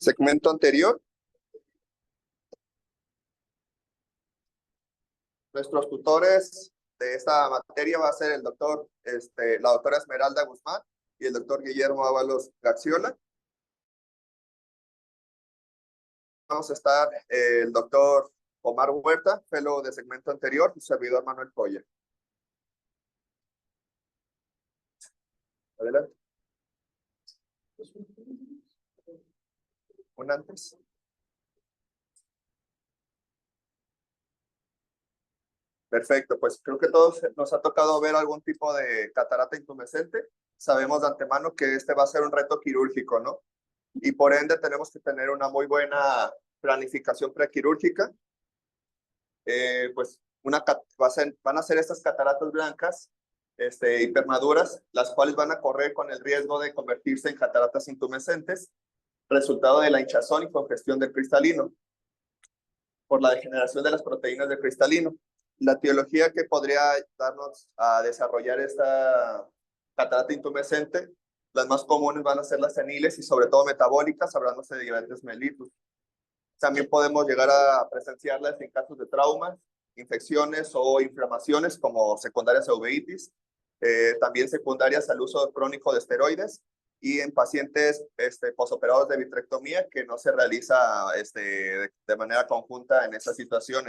segmento anterior, nuestros tutores de esta materia va a ser el doctor, la doctora Esmeralda Guzmán y el doctor Guillermo Ábalos Gaxiola. Vamos a estar el doctor Omar Huerta, fellow de segmento anterior, y su servidor Manuel Coya. Adelante. Un antes. Perfecto, pues creo que todos nos ha tocado ver algún tipo de catarata intumescente. Sabemos de antemano que este va a ser un reto quirúrgico, ¿no? Y por ende tenemos que tener una muy buena planificación prequirúrgica. Pues van a ser estas cataratas blancas, hipermaduras, las cuales van a correr con el riesgo de convertirse en cataratas intumescentes, resultado de la hinchazón y congestión del cristalino, por la degeneración de las proteínas del cristalino. La etiología que podría darnos a desarrollar esta catarata intumescente, las más comunes van a ser las seniles y sobre todo metabólicas, hablándose de diabetes mellitus. También podemos llegar a presenciarlas en casos de traumas, infecciones o inflamaciones como secundarias a uveitis, también secundarias al uso crónico de esteroides y en pacientes posoperados de vitrectomía que no se realiza de manera conjunta en esa situación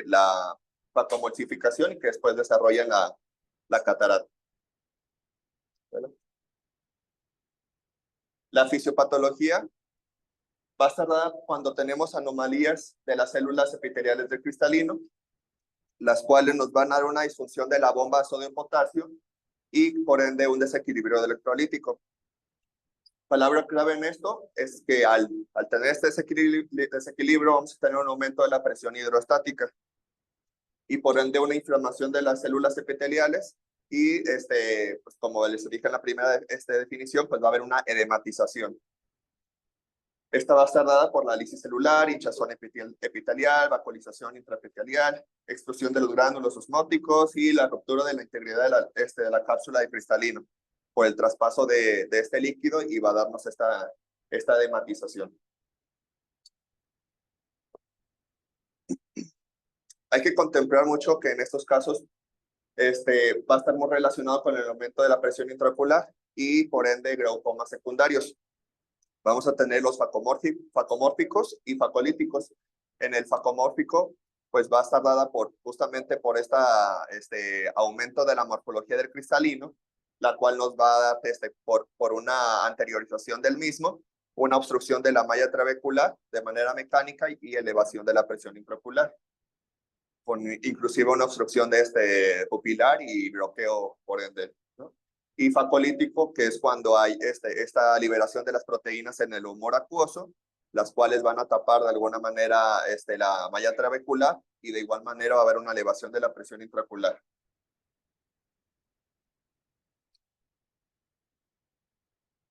la vacuomulsificación y que después desarrollan la catarata. Bueno. La fisiopatología va a estar dada cuando tenemos anomalías de las células epiteliales del cristalino, las cuales nos van a dar una disfunción de la bomba de sodio-potasio y por ende un desequilibrio electrolítico. Palabra clave en esto es que al tener este desequilibrio vamos a tener un aumento de la presión hidrostática y por ende una inflamación de las células epiteliales y pues como les dije en la primera definición, pues va a haber una edematización. Esta va a estar dada por la lisis celular, hinchazón epitelial, vacuolización intraepitelial, explosión de los gránulos osmóticos y la ruptura de la integridad de la cápsula de cristalino por el traspaso de este líquido y va a darnos esta edematización. Hay que contemplar mucho que en estos casos va a estar muy relacionado con el aumento de la presión intraocular y por ende glaucomas secundarios. Vamos a tener los facomórficos y facolíticos. En el facomórfico, pues va a estar dada justamente por este aumento de la morfología del cristalino, la cual nos va a dar por una anteriorización del mismo, una obstrucción de la malla trabecular de manera mecánica y elevación de la presión intraocular, con inclusive una obstrucción de pupilar y bloqueo por ende. Y facolítico, que es cuando hay esta liberación de las proteínas en el humor acuoso, las cuales van a tapar de alguna manera la malla trabecular y de igual manera va a haber una elevación de la presión intraocular.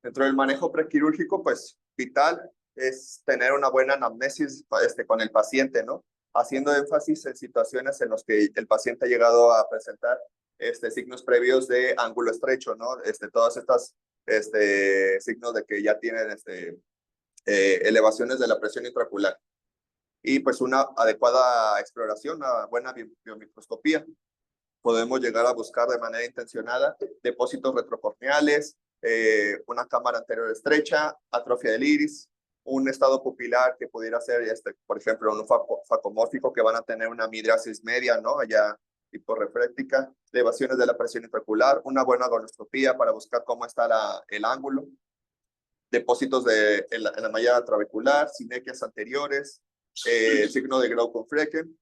Dentro del manejo prequirúrgico, pues vital es tener una buena anamnesis con el paciente, ¿no? Haciendo énfasis en situaciones en las que el paciente ha llegado a presentar signos previos de ángulo estrecho, ¿no? Todas estas signos de que ya tienen elevaciones de la presión intraocular. Y pues una adecuada exploración, una buena biomicroscopía. Podemos llegar a buscar de manera intencionada depósitos retrocorneales, una cámara anterior estrecha, atrofia del iris, un estado pupilar que pudiera ser, por ejemplo, un facomórfico que van a tener una midriasis media, ¿no? Allá hiporrefréctica, elevaciones de la presión intraocular, una buena agonoscopía para buscar cómo está el ángulo, depósitos en la malla trabecular, sinequias anteriores, el signo de Glaucon-Frecken,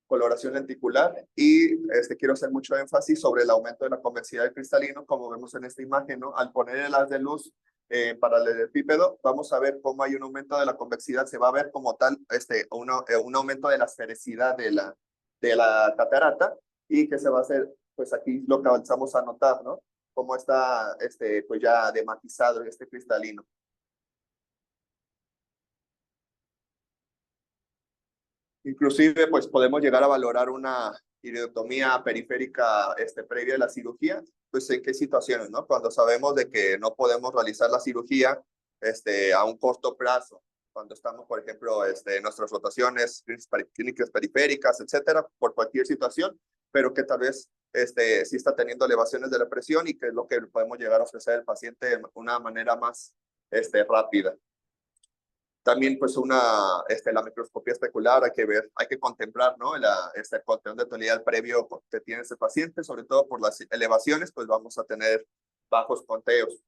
coloración lenticular y quiero hacer mucho énfasis sobre el aumento de la convexidad del cristalino, como vemos en esta imagen, ¿no? Al poner el haz de luz paralelepípedo, vamos a ver cómo hay un aumento de la convexidad, se va a ver como tal un aumento de la esfericidad de la catarata y que se va a hacer, pues aquí lo que avanzamos a notar, ¿no? Cómo está pues ya dematizado este cristalino. Inclusive, pues podemos llegar a valorar una iridotomía periférica previa a la cirugía, pues en qué situaciones, ¿no? Cuando sabemos de que no podemos realizar la cirugía a un corto plazo cuando estamos, por ejemplo, en nuestras rotaciones clínicas periféricas, etcétera, por cualquier situación, pero que tal vez sí está teniendo elevaciones de la presión y que es lo que podemos llegar a ofrecer al paciente de una manera más rápida. También, pues, la microscopía especular, hay que contemplar, ¿no? El conteo de tonalidad previo que tiene ese paciente, sobre todo por las elevaciones, pues vamos a tener bajos conteos.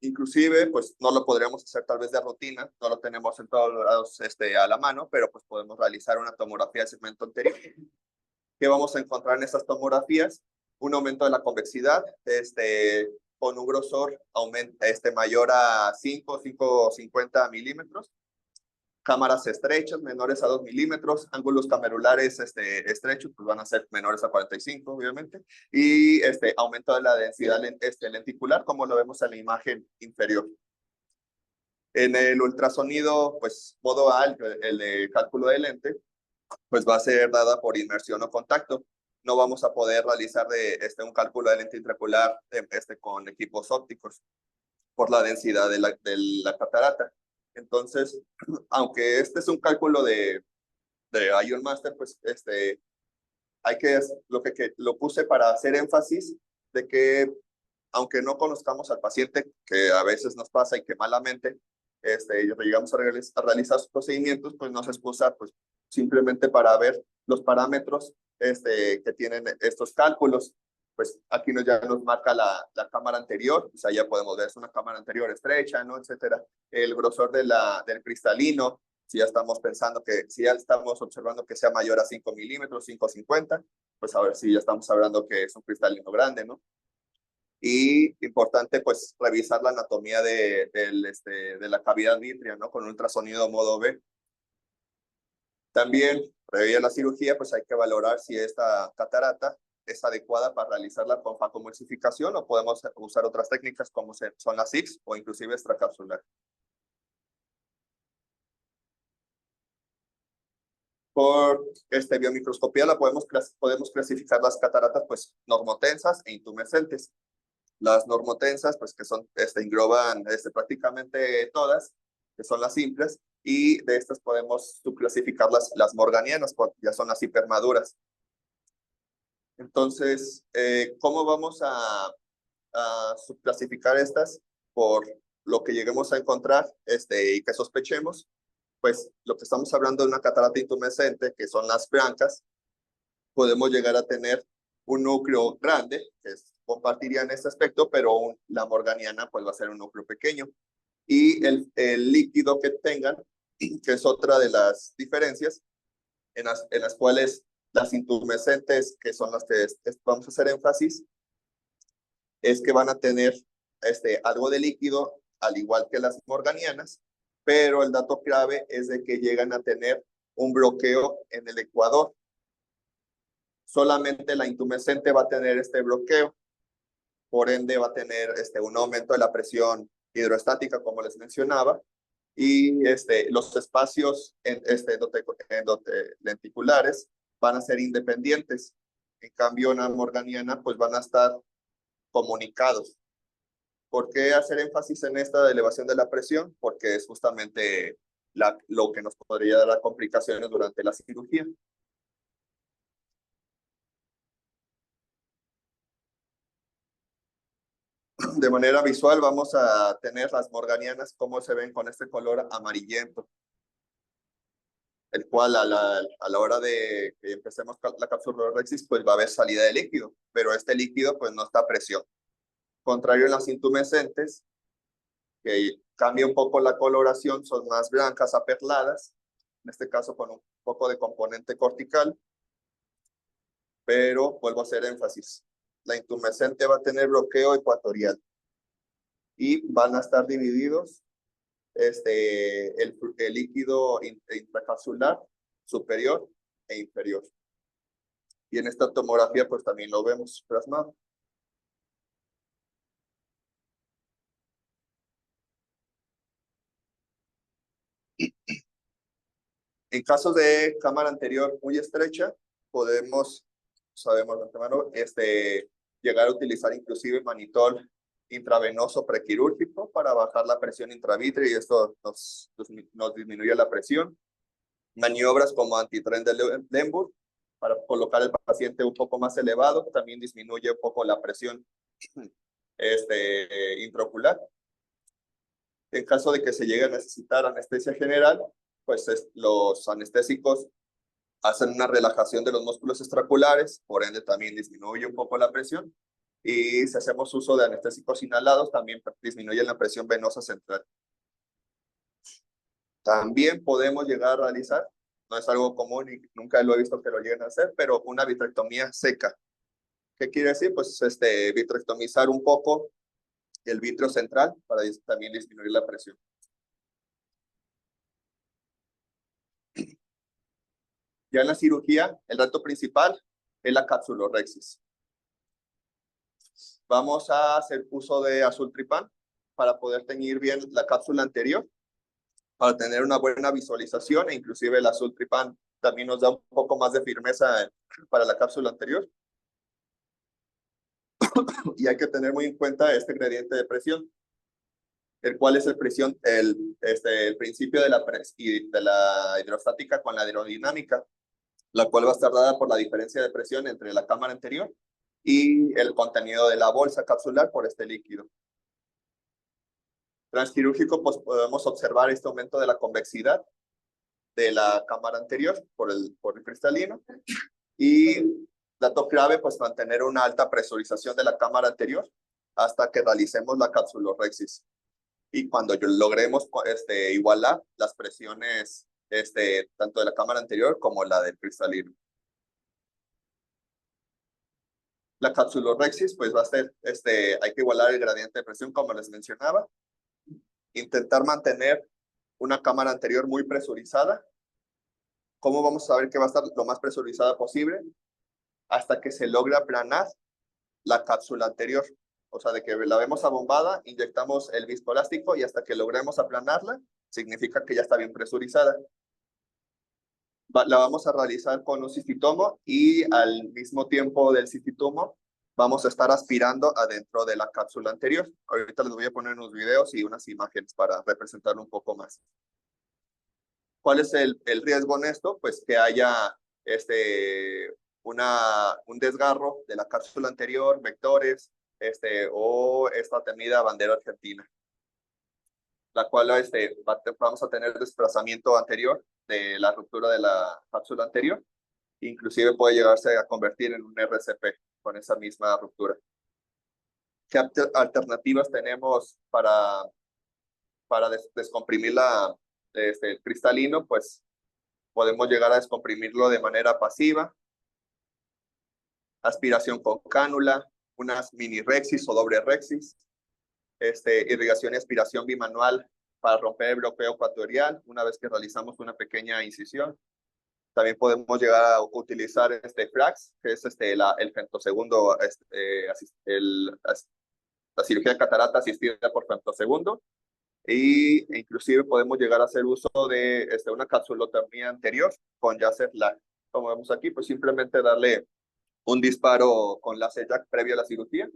Inclusive, pues, no lo podríamos hacer tal vez de rutina, no lo tenemos en todos lados a la mano, pero pues podemos realizar una tomografía de segmento anterior. ¿Qué vamos a encontrar en estas tomografías? Un aumento de la convexidad, con un grosor mayor a 5,50 milímetros, cámaras estrechas menores a 2 milímetros, ángulos camerulares estrechos pues van a ser menores a 45, obviamente, y aumento de la densidad lenticular, como lo vemos en la imagen inferior. En el ultrasonido, pues modo A, el de cálculo de lente, pues va a ser dada por inmersión o contacto. No vamos a poder realizar un cálculo de lente intraocular con equipos ópticos por la densidad de la catarata. Entonces, aunque este es un cálculo de Ion Master, pues lo puse para hacer énfasis de que, aunque no conozcamos al paciente, que a veces nos pasa y que malamente llegamos a realizar sus procedimientos, pues no se excusa, pues simplemente para ver los parámetros que tienen estos cálculos. Pues aquí ya nos marca la cámara anterior, o sea, ya podemos ver, es una cámara anterior estrecha, ¿no? Etcétera. El grosor del cristalino, si ya estamos observando que sea mayor a 5 milímetros, 5,50, pues a ver si ya estamos hablando que es un cristalino grande, ¿no? Y importante, pues, revisar la anatomía de la cavidad vítrea, ¿no? Con ultrasonido modo B. También, previa a la cirugía, pues hay que valorar si esta catarata es adecuada para realizarla con facomulsificación o podemos usar otras técnicas como son las ICS o inclusive extracapsular. Por biomicroscopía podemos clasificar las cataratas, pues, normotensas e intumescentes. Las normotensas, pues, que son, engloban prácticamente todas, que son las simples, y de estas podemos subclasificar las morganianas, porque ya son las hipermaduras. Entonces, ¿cómo vamos a subclasificar estas? Por lo que lleguemos a encontrar y que sospechemos, pues lo que estamos hablando de una catarata intumescente, que son las blancas, podemos llegar a tener un núcleo grande, que compartiría en este aspecto, pero la morganiana pues va a ser un núcleo pequeño. Y el líquido que tengan, que es otra de las diferencias, en las cuales las intumescentes, que son las que vamos a hacer énfasis, es que van a tener algo de líquido, al igual que las morganianas, pero el dato clave es de que llegan a tener un bloqueo en el ecuador. Solamente la intumescente va a tener este bloqueo, por ende va a tener un aumento de la presión hidroestática, como les mencionaba, y los espacios lenticulares van a ser independientes. En cambio, en la morganiana, pues van a estar comunicados. ¿Por qué hacer énfasis en esta elevación de la presión? Porque es justamente lo que nos podría dar complicaciones durante la cirugía. De manera visual vamos a tener las morganianas como se ven con este color amarillento, el cual a la hora de que empecemos la cápsula Rexis, pues va a haber salida de líquido, pero este líquido pues no está a presión. Contrario en las intumescentes, que cambia un poco la coloración, son más blancas, aperladas, en este caso con un poco de componente cortical, pero vuelvo a hacer énfasis. La intumescente va a tener bloqueo ecuatorial y van a estar divididos el líquido intracapsular superior e inferior. Y en esta tomografía pues también lo vemos plasmado. En casos de cámara anterior muy estrecha, sabemos de antemano, llegar a utilizar inclusive manitol intravenoso prequirúrgico para bajar la presión intravítrea y esto nos disminuye la presión. Maniobras como antitren de Lemburg para colocar al paciente un poco más elevado, también disminuye un poco la presión intraocular. En caso de que se llegue a necesitar anestesia general, pues los anestésicos hacen una relajación de los músculos extraoculares, por ende también disminuye un poco la presión. Y si hacemos uso de anestésicos inhalados, también disminuye la presión venosa central. También podemos llegar a realizar, no es algo común y nunca lo he visto que lo lleguen a hacer, pero una vitrectomía seca. ¿Qué quiere decir? Pues vitrectomizar un poco el vítreo central para también disminuir la presión. Ya en la cirugía, el reto principal es la capsulorhexis. Vamos a hacer uso de azultripán para poder teñir bien la cápsula anterior, para tener una buena visualización, e inclusive el azultripán también nos da un poco más de firmeza para la cápsula anterior. Y hay que tener muy en cuenta este gradiente de presión, el cual es el principio de la hidrostática con la aerodinámica, la cual va a estar dada por la diferencia de presión entre la cámara anterior y el contenido de la bolsa capsular por este líquido. Transquirúrgico, pues podemos observar este aumento de la convexidad de la cámara anterior por el cristalino. Y dato clave, pues mantener una alta presurización de la cámara anterior hasta que realicemos la capsulorhexis. Y cuando logremos igualar las presiones tanto de la cámara anterior como la del cristalino. La capsulorhexis, pues va a ser, hay que igualar el gradiente de presión como les mencionaba. Intentar mantener una cámara anterior muy presurizada. ¿Cómo vamos a saber que va a estar lo más presurizada posible? Hasta que se logre aplanar la cápsula anterior. O sea, de que la vemos abombada, inyectamos el viscoelástico y hasta que logremos aplanarla, significa que ya está bien presurizada. La vamos a realizar con un cistitomo y al mismo tiempo del cistitomo vamos a estar aspirando adentro de la cápsula anterior. Ahorita les voy a poner unos videos y unas imágenes para representarlo un poco más. ¿Cuál es el riesgo en esto? Pues que haya un desgarro de la cápsula anterior, vectores, o esta temida bandera argentina, la cual vamos a tener desplazamiento anterior de la ruptura de la cápsula anterior, inclusive puede llegarse a convertir en un RCP con esa misma ruptura. ¿Qué alternativas tenemos para descomprimir el cristalino? Pues podemos llegar a descomprimirlo de manera pasiva, aspiración con cánula, unas mini rexis o doble rexis, irrigación y aspiración bimanual para romper el bloqueo ecuatorial una vez que realizamos una pequeña incisión. También podemos llegar a utilizar FRAX, que es el femtosegundo, la cirugía de catarata asistida por femtosegundo. E inclusive podemos llegar a hacer uso de una capsulotomía anterior con láser LAC. Como vemos aquí, pues simplemente darle un disparo con láser LAC previo a la cirugía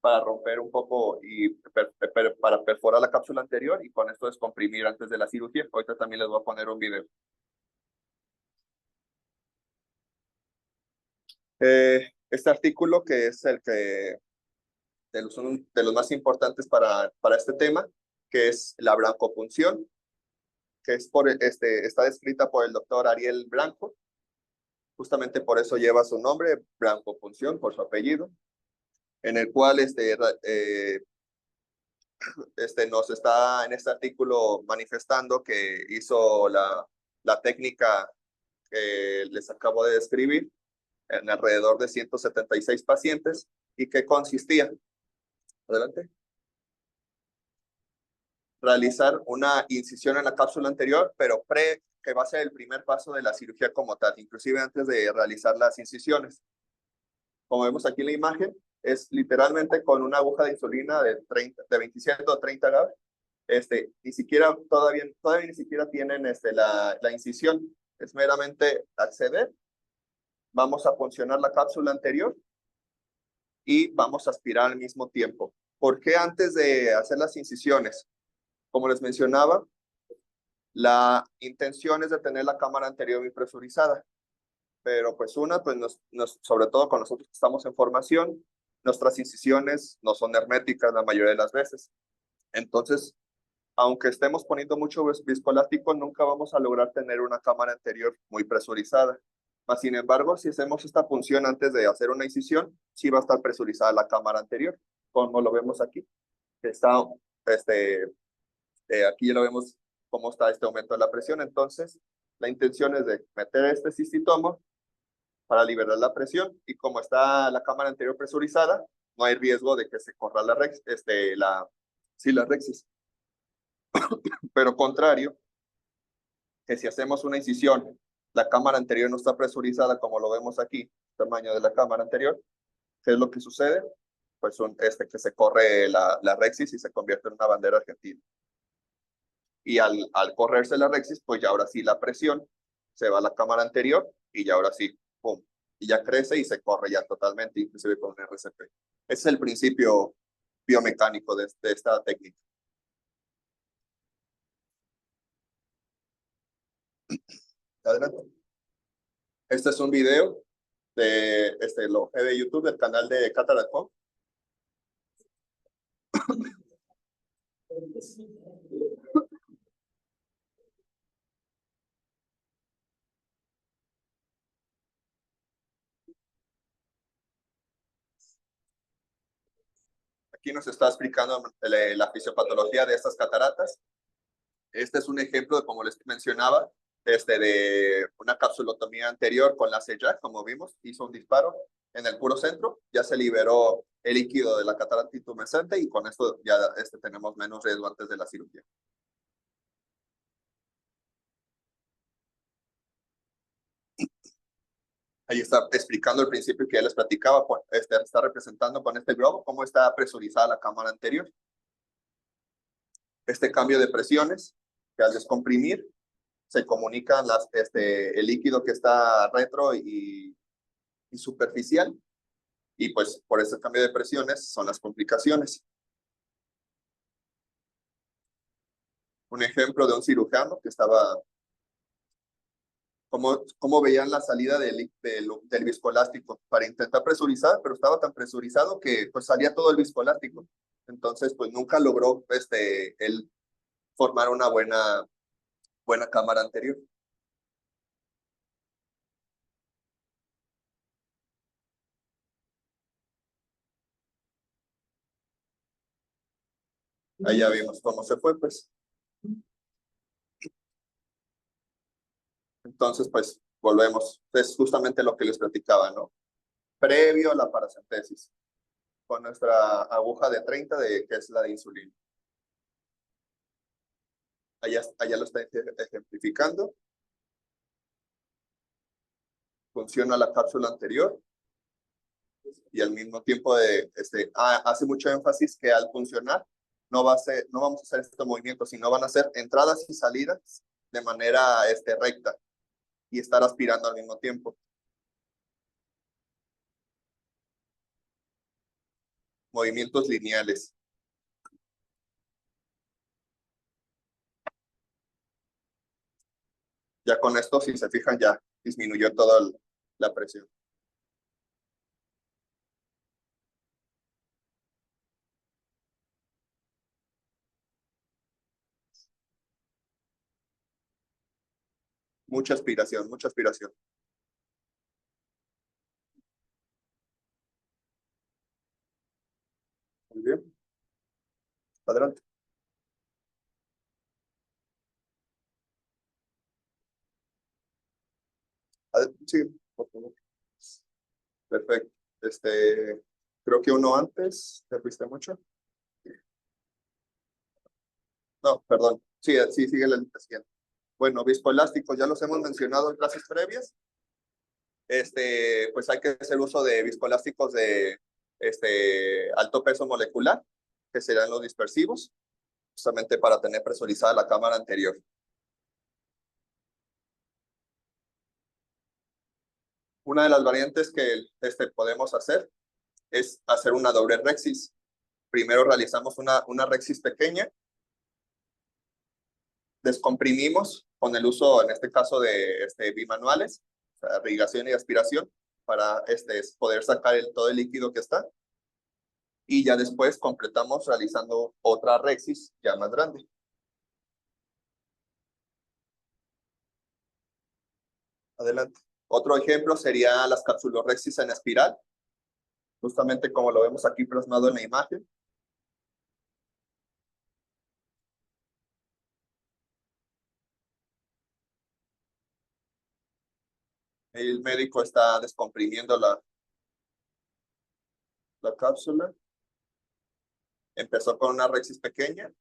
para romper un poco y para perforar la cápsula anterior y con esto descomprimir antes de la cirugía. Ahorita también les voy a poner un video. Este artículo, que es el que de los más importantes para este tema, que es la blancopunción, que es está descrita por el doctor Ariel Blanco. Justamente por eso lleva su nombre, blancopunción, por su apellido, en el cual nos está en este artículo manifestando que hizo la técnica que les acabo de describir en alrededor de 176 pacientes y que consistía, adelante, realizar una incisión en la cápsula anterior, pero que va a ser el primer paso de la cirugía como tal, inclusive antes de realizar las incisiones. Como vemos aquí en la imagen, es literalmente con una aguja de insulina de 27 o 30 grados. Todavía ni siquiera tienen la incisión, es meramente acceder. Vamos a puncionar la cápsula anterior y vamos a aspirar al mismo tiempo. ¿Por qué antes de hacer las incisiones? Como les mencionaba, la intención es de tener la cámara anterior muy presurizada, pero pues sobre todo con nosotros que estamos en formación, nuestras incisiones no son herméticas la mayoría de las veces. Entonces, aunque estemos poniendo mucho viscoelástico, nunca vamos a lograr tener una cámara anterior muy presurizada. Mas, sin embargo, si hacemos esta punción antes de hacer una incisión, sí va a estar presurizada la cámara anterior, como lo vemos aquí. Está, este, aquí ya lo vemos cómo está este aumento de la presión. Entonces, la intención es de meter este cistitomo para liberar la presión, y como está la cámara anterior presurizada, no hay riesgo de que se corra la rexis. Pero contrario, que si hacemos una incisión, la cámara anterior no está presurizada, como lo vemos aquí, tamaño de la cámara anterior, ¿qué es lo que sucede? Pues que se corre la rexis y se convierte en una bandera argentina. Y al correrse la rexis, pues ya ahora sí la presión se va a la cámara anterior y ya ahora sí, pum, y ya crece y se corre ya totalmente, inclusive con un RCP. Ese es el principio biomecánico de esta técnica. Adelante. Este es un video lo de YouTube del canal de Cataract. Aquí nos está explicando la fisiopatología de estas cataratas. Este es un ejemplo de, como les mencionaba, de una capsulotomía anterior con la CEJAC, como vimos, hizo un disparo en el puro centro, ya se liberó el líquido de la catarata intumescente y con esto ya tenemos menos riesgo antes de la cirugía. Ahí está explicando el principio que ya les platicaba, está representando con este globo cómo está presurizada la cámara anterior. Este cambio de presiones, que al descomprimir, se comunican el líquido que está retro y superficial, y pues por ese cambio de presiones son las complicaciones. Un ejemplo de un cirujano que estaba, cómo veían la salida del viscoelástico para intentar presurizar, pero estaba tan presurizado que pues salía todo el viscoelástico. Entonces pues nunca logró él formar una buena cámara anterior. Ahí ya vimos cómo se fue, pues. Entonces, pues, volvemos. Es justamente lo que les platicaba, ¿no? Previo a la paracentesis, con nuestra aguja de 30, que es la de insulina. Allá lo está ejemplificando. Funciona la cápsula anterior y al mismo tiempo hace mucho énfasis que al funcionar no vamos a hacer este movimiento, sino van a ser entradas y salidas de manera recta y estar aspirando al mismo tiempo. Movimientos lineales. Ya con esto, si se fijan, ya disminuyó toda la presión. Mucha aspiración, mucha aspiración. Muy bien. Adelante. Sí, por favor. Perfecto. Creo que uno antes, ¿te fuiste mucho? No, perdón. Sí, sí, sigue el siguiente. Bueno, viscoelásticos, ya los hemos mencionado en clases previas. Pues hay que hacer uso de viscoelásticos de alto peso molecular, que serán los dispersivos, justamente para tener presurizada la cámara anterior. Una de las variantes que podemos hacer es hacer una doble rexis. primero realizamos una rexis pequeña, descomprimimos con el uso, en este caso, de bimanuales, o sea, irrigación y aspiración, para poder sacar todo el líquido que está. Y ya después completamos realizando otra rexis ya más grande. Adelante. Otro ejemplo sería las capsulorexis en espiral, justamente como lo vemos aquí plasmado en la imagen. El médico está descomprimiendo la cápsula. Empezó con una rexis pequeña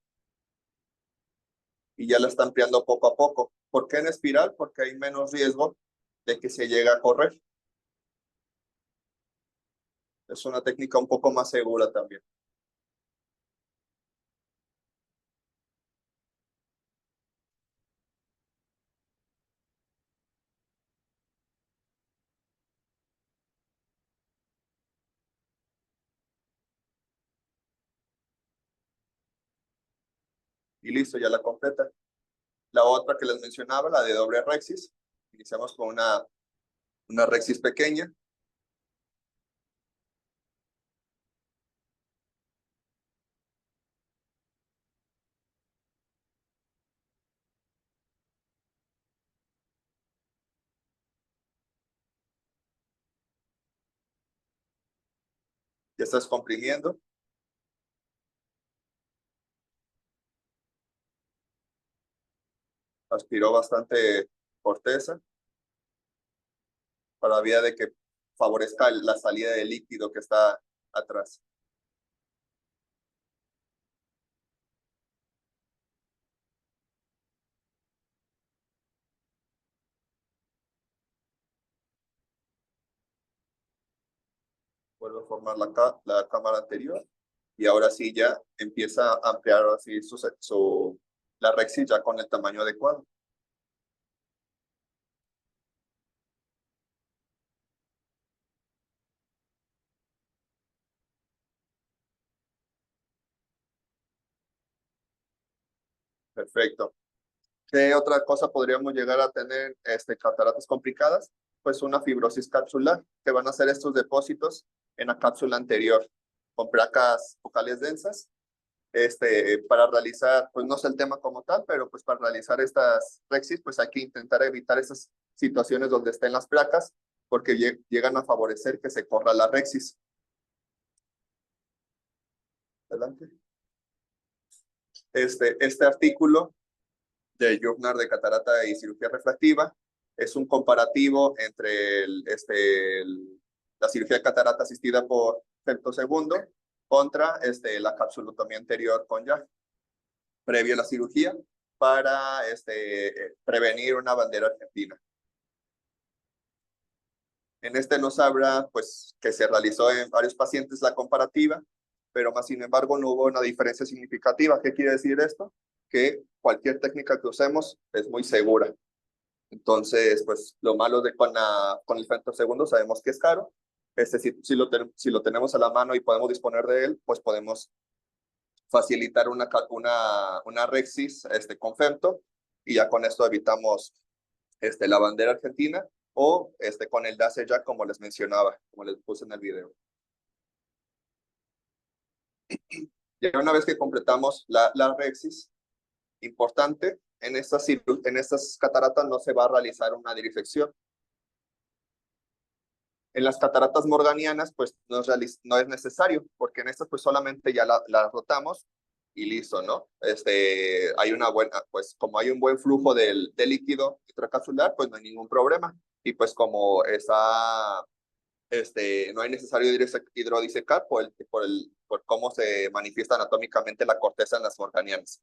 y ya la está ampliando poco a poco. ¿Por qué en espiral? Porque hay menos riesgo de que se llegue a correr. Es una técnica un poco más segura también. Y listo, ya la completa. La otra que les mencionaba, la de doble rexis. Iniciamos con una rexis pequeña. Ya estás comprimiendo. Aspiró bastante corteza para vía de que favorezca la salida del líquido que está atrás. Vuelve a formar la cámara anterior y ahora sí ya empieza a ampliar así la rexis ya con el tamaño adecuado. Perfecto. ¿Qué otra cosa podríamos llegar a tener cataratas complicadas? Pues una fibrosis capsular, que van a ser estos depósitos en la cápsula anterior, con placas focales densas. Para realizar, pues no sé el tema como tal, pero pues para realizar estas rexis, pues hay que intentar evitar esas situaciones donde estén las placas, porque llegan a favorecer que se corra la rexis. Adelante. Este artículo de Journal de Catarata y Cirugía Refractiva es un comparativo entre la cirugía de catarata asistida por femtosegundo contra la capsulotomía anterior con YAG, previo a la cirugía, para prevenir una bandera argentina. En nos habla pues, que se realizó en varios pacientes la comparativa, pero más sin embargo no hubo una diferencia significativa. ¿Qué quiere decir esto? Que cualquier técnica que usemos es muy segura. Entonces, pues lo malo de con el femtosegundo sabemos que es caro. Si lo tenemos a la mano y podemos disponer de él, pues podemos facilitar una rexis con femto y ya con esto evitamos la bandera argentina o con el DASE ya como les mencionaba, como les puse en el video. Ya una vez que completamos la rexis, importante, en estas cataratas no se va a realizar una disección. En las cataratas morganianas, pues no es necesario, porque en estas pues solamente ya la rotamos y listo, ¿no? Hay una buena, pues como hay un buen flujo del líquido intracapsular, pues no hay ningún problema. Y pues como no hay necesario hidrodisecar por cómo se manifiesta anatómicamente la corteza en las morganianas.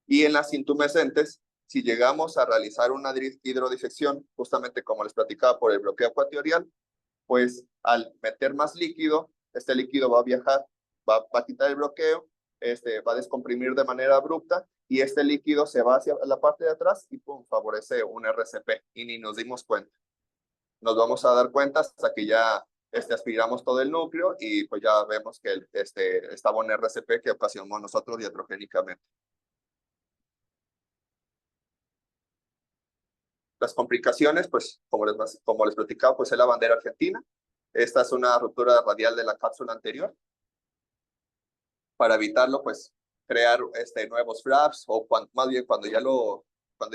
Y en las intumescentes, si llegamos a realizar una hidrodisección, justamente como les platicaba por el bloqueo ecuatorial, pues al meter más líquido, este líquido va a viajar, va a quitar el bloqueo, va a descomprimir de manera abrupta y este líquido se va hacia la parte de atrás y pum, favorece un RCP y ni nos dimos cuenta. Nos vamos a dar cuenta hasta que ya aspiramos todo el núcleo y pues ya vemos que estaba un RCP que ocasionó nosotros diatrogénicamente. Las complicaciones, pues como les platicaba, pues es la bandera argentina. Esta es una ruptura radial de la cápsula anterior. Para evitarlo, pues crear nuevos flaps o más bien cuando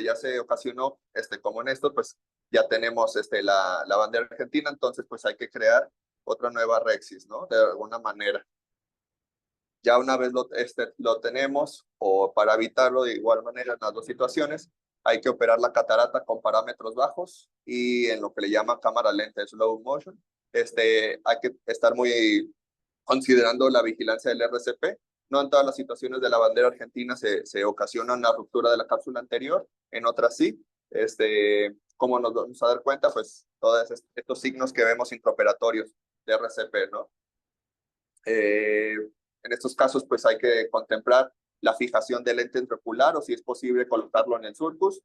ya se ocasionó, como en esto, pues ya tenemos la bandera argentina, entonces pues hay que crear otra nueva Rexis, ¿no? De alguna manera. Ya una vez lo tenemos, o para evitarlo de igual manera en las dos situaciones, hay que operar la catarata con parámetros bajos y en lo que le llama cámara lenta, slow motion. Hay que estar muy considerando la vigilancia del RCP. No en todas las situaciones de la bandera argentina se ocasiona una ruptura de la cápsula anterior, en otras sí. Como nos vamos a dar cuenta, pues todos estos signos que vemos intraoperatorios de RCP, ¿no? En estos casos, pues hay que contemplar la fijación del lente intraocular o si es posible colocarlo en el surcus.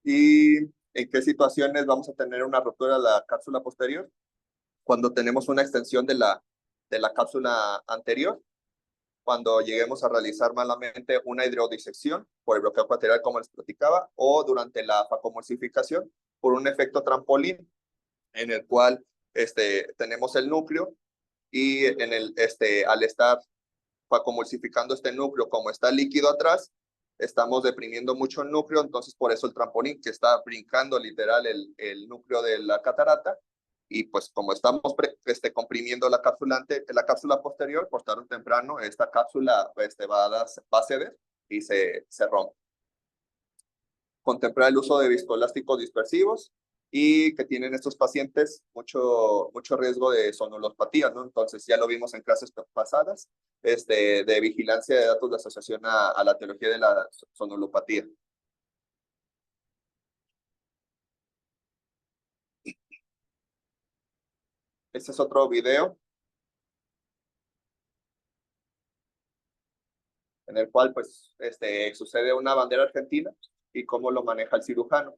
¿Y en qué situaciones vamos a tener una ruptura de la cápsula posterior? Cuando tenemos una extensión de la cápsula anterior, cuando lleguemos a realizar malamente una hidrodisección por el bloqueo ecuatorial, como les platicaba, o durante la facomulsificación por un efecto trampolín, en el cual tenemos el núcleo y al estar facomulsificando este núcleo, como está líquido atrás, estamos deprimiendo mucho el núcleo, entonces por eso el trampolín que está brincando literal el núcleo de la catarata, y pues como estamos comprimiendo la cápsula posterior, por tarde o temprano, esta cápsula va a ceder y se rompe. Contemplar el uso de viscoelásticos dispersivos y que tienen estos pacientes mucho riesgo de sonulopatía, ¿no? Entonces ya lo vimos en clases pasadas, de vigilancia de datos de asociación a la etiología de la sonulopatía. Este es otro video en el cual pues sucede una bandera argentina y cómo lo maneja el cirujano.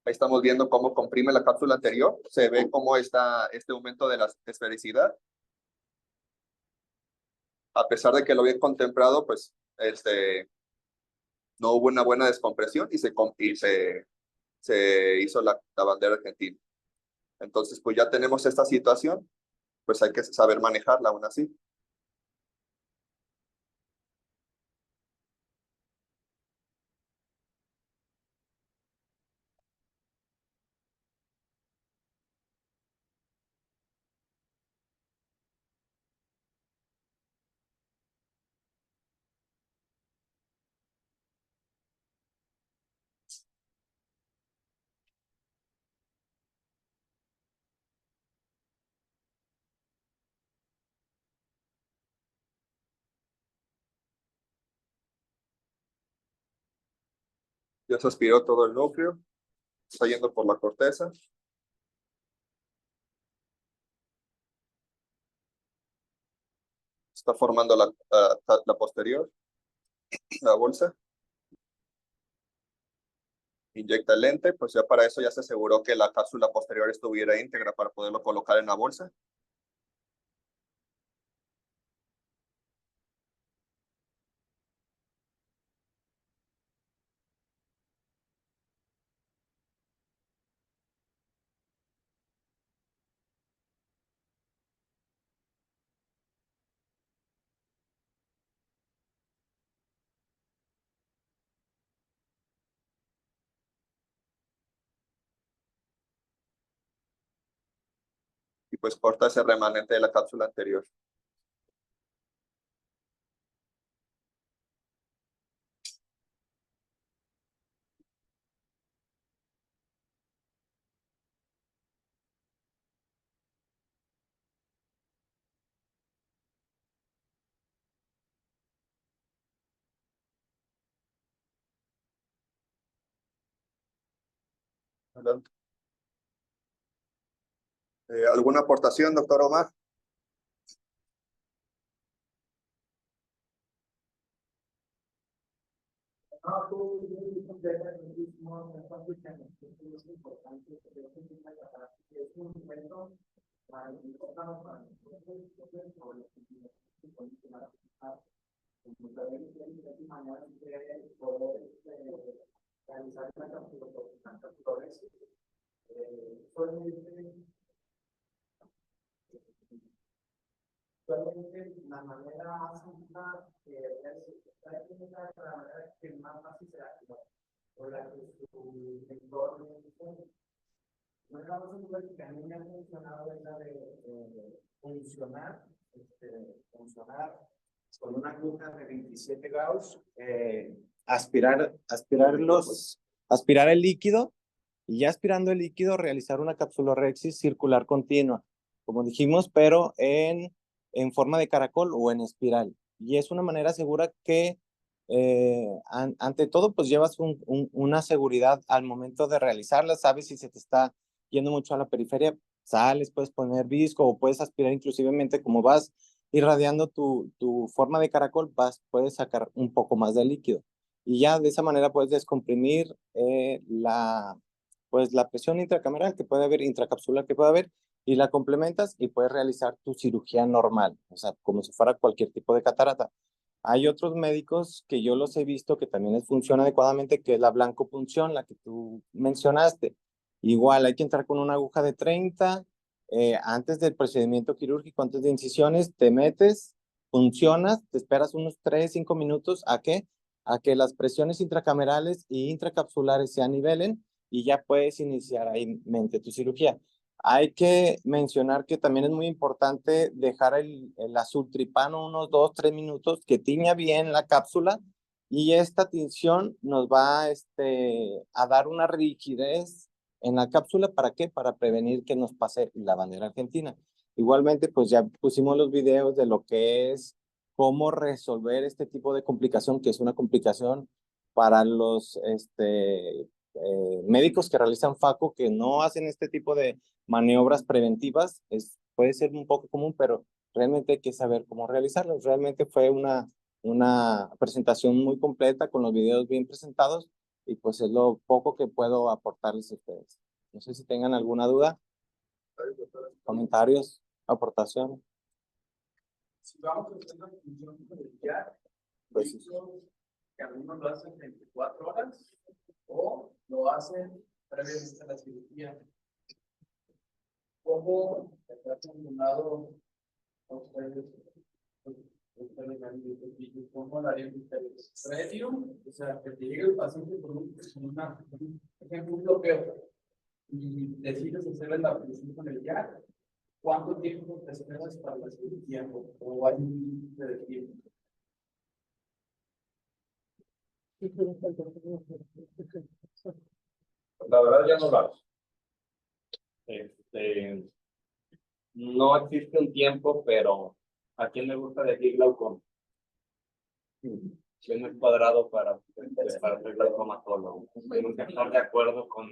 Ahí estamos viendo cómo comprime la cápsula anterior, se ve cómo está este aumento de la esfericidad. A pesar de que lo había contemplado, pues no hubo una buena descompresión y se hizo la bandera argentina. Entonces, pues ya tenemos esta situación, pues hay que saber manejarla aún así. Ya se aspiró todo el núcleo, está yendo por la corteza. Está formando la posterior, la bolsa. Inyecta el lente, pues ya para eso ya se aseguró que la cápsula posterior estuviera íntegra para poderlo colocar en la bolsa. Y pues corta ese remanente de la cápsula anterior. Adelante. ¿Alguna aportación, doctor Omar? La manera más segura que más fácil será o la que su entorno no es la más segura que a mí me ha funcionado es la de funcionar con una aguja de 27 Gauss, aspirar el líquido y ya aspirando el líquido realizar una capsulorhexis circular continua, como dijimos, pero en forma de caracol o en espiral. Y es una manera segura que, ante todo, pues llevas una seguridad al momento de realizarla. Sabes si se te está yendo mucho a la periferia, sales, puedes poner visco o puedes aspirar inclusivemente como vas irradiando tu forma de caracol, puedes sacar un poco más de líquido. Y ya de esa manera puedes descomprimir pues la presión intracameral que puede haber, intracapsular que puede haber, y la complementas y puedes realizar tu cirugía normal, o sea, como si fuera cualquier tipo de catarata. Hay otros médicos que yo los he visto que también les funciona adecuadamente, que es la blancopunción, la que tú mencionaste. Igual hay que entrar con una aguja de 30, antes del procedimiento quirúrgico, antes de incisiones, te metes, funcionas, te esperas unos 3, 5 minutos a que las presiones intracamerales y intracapsulares se anivelen y ya puedes iniciar ahí mente tu cirugía. Hay que mencionar que también es muy importante dejar el azultripano unos 2, 3 minutos que tiña bien la cápsula y esta tinción nos va a dar una rigidez en la cápsula. ¿Para qué? Para prevenir que nos pase la bandera argentina. Igualmente, pues ya pusimos los videos de lo que es cómo resolver este tipo de complicación, que es una complicación para los médicos que realizan FACO, que no hacen este tipo de maniobras preventivas. Puede ser un poco común, pero realmente hay que saber cómo realizarlas. Realmente fue una presentación muy completa con los videos bien presentados y pues es lo poco que puedo aportarles a ustedes. No sé si tengan alguna duda, comentarios, aportación. Si vamos a hacer la función colegial, pues que algunos lo hacen 24 horas o lo hacen previamente a la cirugía. ¿Cómo está formulado ustedes? ¿Cómo lo harían ustedes? Previo, o sea, que te llegue el paciente con un bloqueo y decides hacerle la función con el jab. ¿Cuánto tiempo te esperas para la cirugía o hay un límite de tiempo? La verdad ya no lo hago. No existe un tiempo, pero ¿a quién le gusta decir glaucoma? Yo no es cuadrado para ser glaucomatólogo. Tenemos que estar de acuerdo con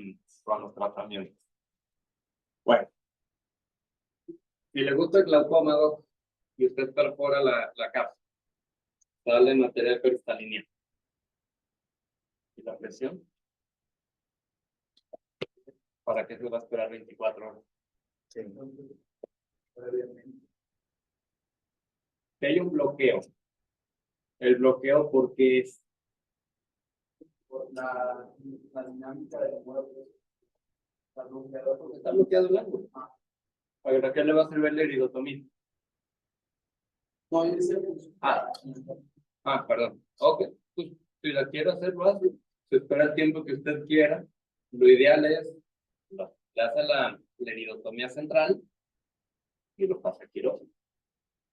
los tratamientos. Bueno, si le gusta el glaucoma y usted perfora la cápsula, sale material cristalino. ¿Y la presión? ¿Para qué se va a esperar 24 horas? Sí. Si hay un bloqueo, el bloqueo porque es por la dinámica del mueble. Está bloqueado el ángulo. ¿Para qué le va a servir la iridotomía? No, perdón. Ok, pues si la quiere hacer, lo hace. Se espera el tiempo que usted quiera. Lo ideal es, le hace la iridotomía central y lo pasa a quirófano.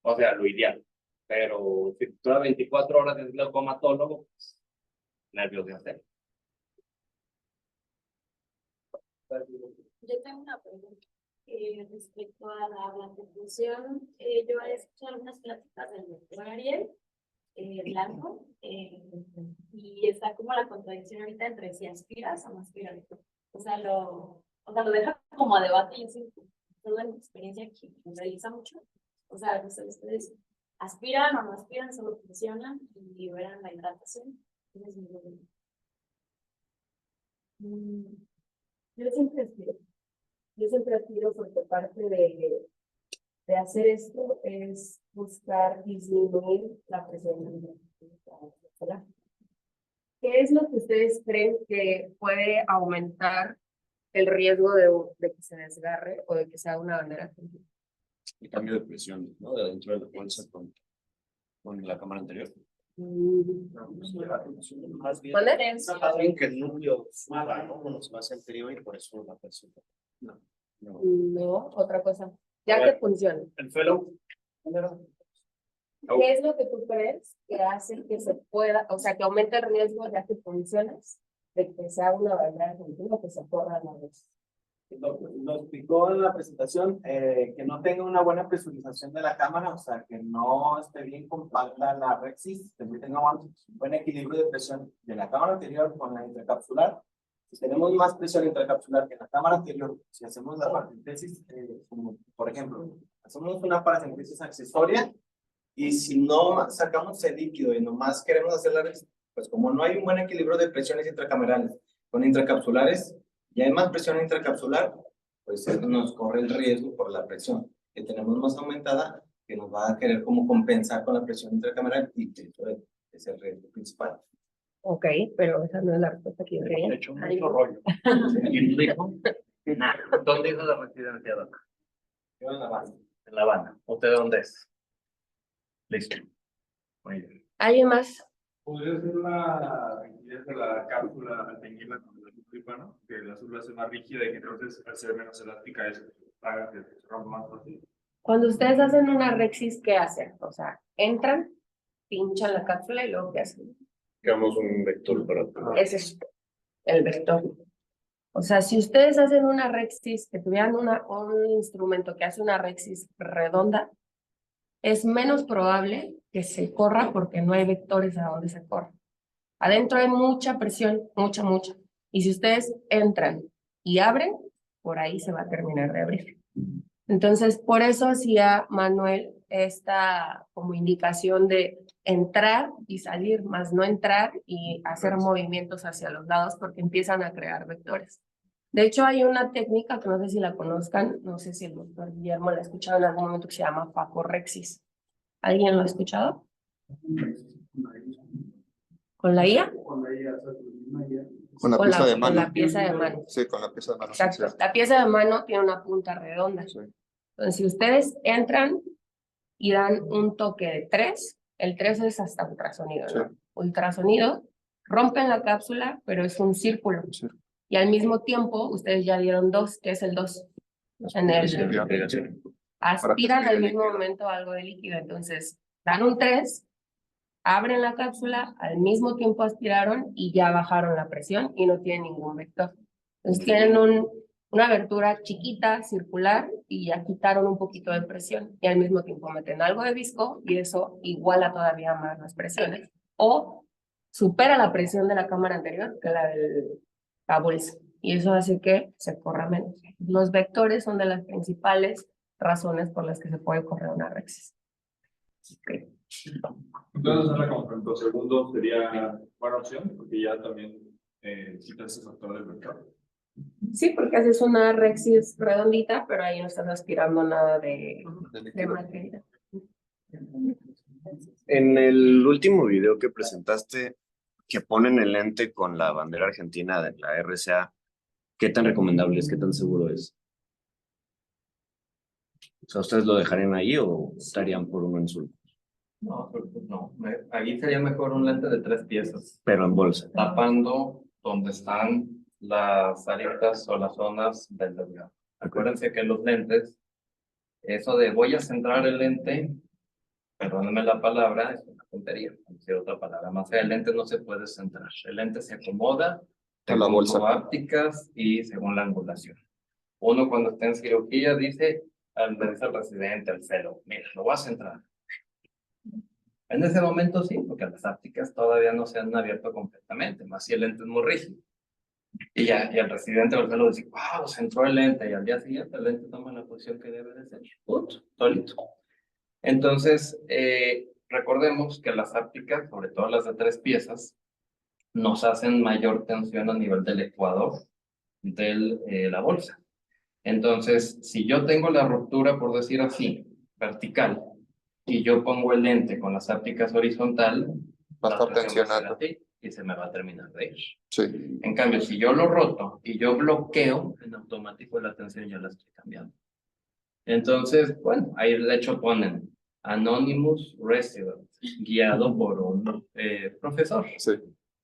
O sea, lo ideal. Pero si dura 24 horas es glaucomatólogo, pues, nervios de hacer. Yo tengo una pregunta respecto a la blancopunción. Yo he escuchado algunas pláticas del doctor Ariel Blanco y está como la contradicción ahorita entre si aspiras o no aspiras. O sea, lo deja como a debate. Yo sé, toda mi experiencia que me realiza mucho. O sea, ustedes aspiran o no aspiran, solo funcionan y liberan la hidratación. Mm, yo siempre aspiro porque parte de hacer esto es buscar disminuir la presión arterial. ¿Qué es lo que ustedes creen que puede aumentar el riesgo de que se desgarre o de que sea una bandera? El cambio de presión, ¿no? De dentro de la bolsa con la cámara anterior. Más bien, ¿Vale? más bien que el núcleo suba, ¿no? Con los más anterior y por eso la presión. No. No, otra cosa. Ya que funciona. El fellow. ¿Qué es lo que tú crees que hace que se pueda, o sea, que aumente el riesgo ya que funcionas de que sea una bandera argentina que se corra la vez? Lo explicó en la presentación, que no tenga una buena presurización de la cámara, o sea, que no esté bien compacta la rexis, que tenga un buen equilibrio de presión de la cámara anterior con la intracapsular. Si tenemos más presión intracapsular que en la cámara anterior, si hacemos la paracentesis, como por ejemplo, hacemos una paracentesis accesoria y si no sacamos el líquido y nomás queremos hacer la rexis, pues como no hay un buen equilibrio de presiones intracamerales con intracapsulares, y hay más presión intracapsular, pues nos corre el riesgo por la presión que tenemos más aumentada, que nos va a querer como compensar con la presión intracameral y que eso es el riesgo principal. Ok, pero esa no es la respuesta que yo quería. De hecho, mucho rollo. ¿Quién dijo? ¿Dónde hizo la residencia, Doc? Yo en la base. En La Habana. ¿Usted de dónde es? Listo. Muy bien. ¿Alguien más? ¿Podría ser la rigidez de la cápsula al teñirla con el tripano? Que el azul la hace más rígida y que entonces al ser menos elástica eso haga que se rompa más fácil. Cuando ustedes hacen una rexis, ¿qué hacen? O sea, entran, pinchan la cápsula y luego ¿qué hacen? Creamos un vector para Ese es el vector. O sea, si ustedes hacen una rexis, que tuvieran un instrumento que hace una rexis redonda, es menos probable que se corra porque no hay vectores a donde se corra. Adentro hay mucha presión, mucha. Y si ustedes entran y abren, por ahí se va a terminar de abrir. Entonces, por eso hacía Manuel esta como indicación de entrar y salir, más no entrar y hacer movimientos hacia los lados porque empiezan a crear vectores. De hecho, hay una técnica que no sé si la conozcan, no sé si el doctor Guillermo la ha escuchado en algún momento que se llama facorexis. ¿Alguien lo ha escuchado? ¿Con la IA? Con la IA, o sea, con la misma IA. Con la pieza de mano. Con la pieza de mano. Sí, con la pieza de mano. Exacto. Sí. La pieza de mano tiene una punta redonda. Sí. Entonces, si ustedes entran y dan un toque de 3, el 3 es hasta ultrasonido, ¿no? Sí. Ultrasonido, rompen la cápsula, pero es un círculo. Sí. Y al mismo tiempo, ustedes ya dieron 2, que es el 2. En el, aspiran al mismo momento algo de líquido. Entonces, dan un 3, abren la cápsula, al mismo tiempo aspiraron y ya bajaron la presión y no tienen ningún vector. Entonces, tienen una abertura chiquita, circular, y ya quitaron un poquito de presión. Y al mismo tiempo meten algo de visco y eso iguala todavía más las presiones. O supera la presión de la cámara anterior que la de la bolsa. Y eso hace que se corra menos. Los vectores son de las principales razones por las que se puede correr una rexis. Okay. Entonces, hacerla como ejemplo segundo sería buena opción, porque ya también quita ese factor del mercado. Sí, porque haces una rexis redondita, pero ahí no estás aspirando nada de materia. En el último video que presentaste, que ponen el lente con la bandera argentina de la RCA, ¿qué tan recomendable es? ¿Qué tan seguro es? O sea, ¿ustedes lo dejarían ahí o optarían por uno en sulco? No, no. Ahí sería mejor un lente de 3 piezas, Pero en bolsa. tapando donde están las aristas o las zonas del desgarro. Acuérdense que los lentes, eso de voy a centrar el lente, perdónenme la palabra, es una tontería, decir otra palabra más. El lente no se puede centrar. El lente se acomoda A la bolsa. según ópticas y según la angulación. Uno cuando está en cirugía dice, le dice al residente, al fellow, mira, lo voy a centrar. En ese momento sí, porque las ápticas todavía no se han abierto completamente, más si el lente es muy rígido. Y el residente o el fellow dice, wow, centró el lente, y al día siguiente el lente toma la posición que debe de ser. Punto, solito. Entonces, recordemos que las ápticas, sobre todo las de 3 piezas, nos hacen mayor tensión a nivel del ecuador de la bolsa. Entonces, si yo tengo la ruptura, por decir así, vertical, y yo pongo el lente con las ápticas horizontal, Va a estar la tensión va a ser tensionando. así y se me va a terminar de ir. Sí. En cambio, si yo lo roto y yo bloqueo, en automático la tensión ya la estoy cambiando. Entonces, bueno, ahí de hecho ponen Anonymous Resident, guiado por un profesor. Sí.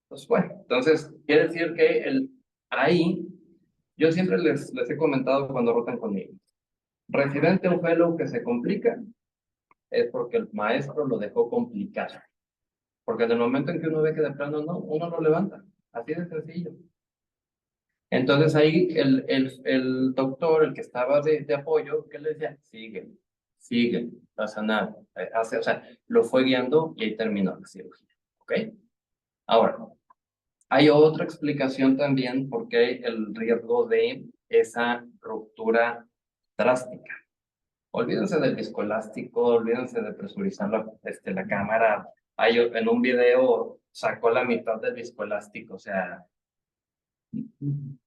Pues bueno, entonces quiere decir que ahí, yo siempre les he comentado cuando rotan conmigo, residente o fellow que se complica es porque el maestro lo dejó complicado. Porque en el momento en que uno ve que de plano no, uno lo levanta. Así de sencillo. Entonces ahí el doctor, el que estaba de apoyo, ¿qué le decía? Sigue, pasa nada. O sea, lo fue guiando y ahí terminó la cirugía. ¿Ok? Ahora, hay otra explicación también por qué el riesgo de esa ruptura drástica. Olvídense del viscoelástico, olvídense de presurizar la cámara. En un video sacó la mitad del viscoelástico, o sea,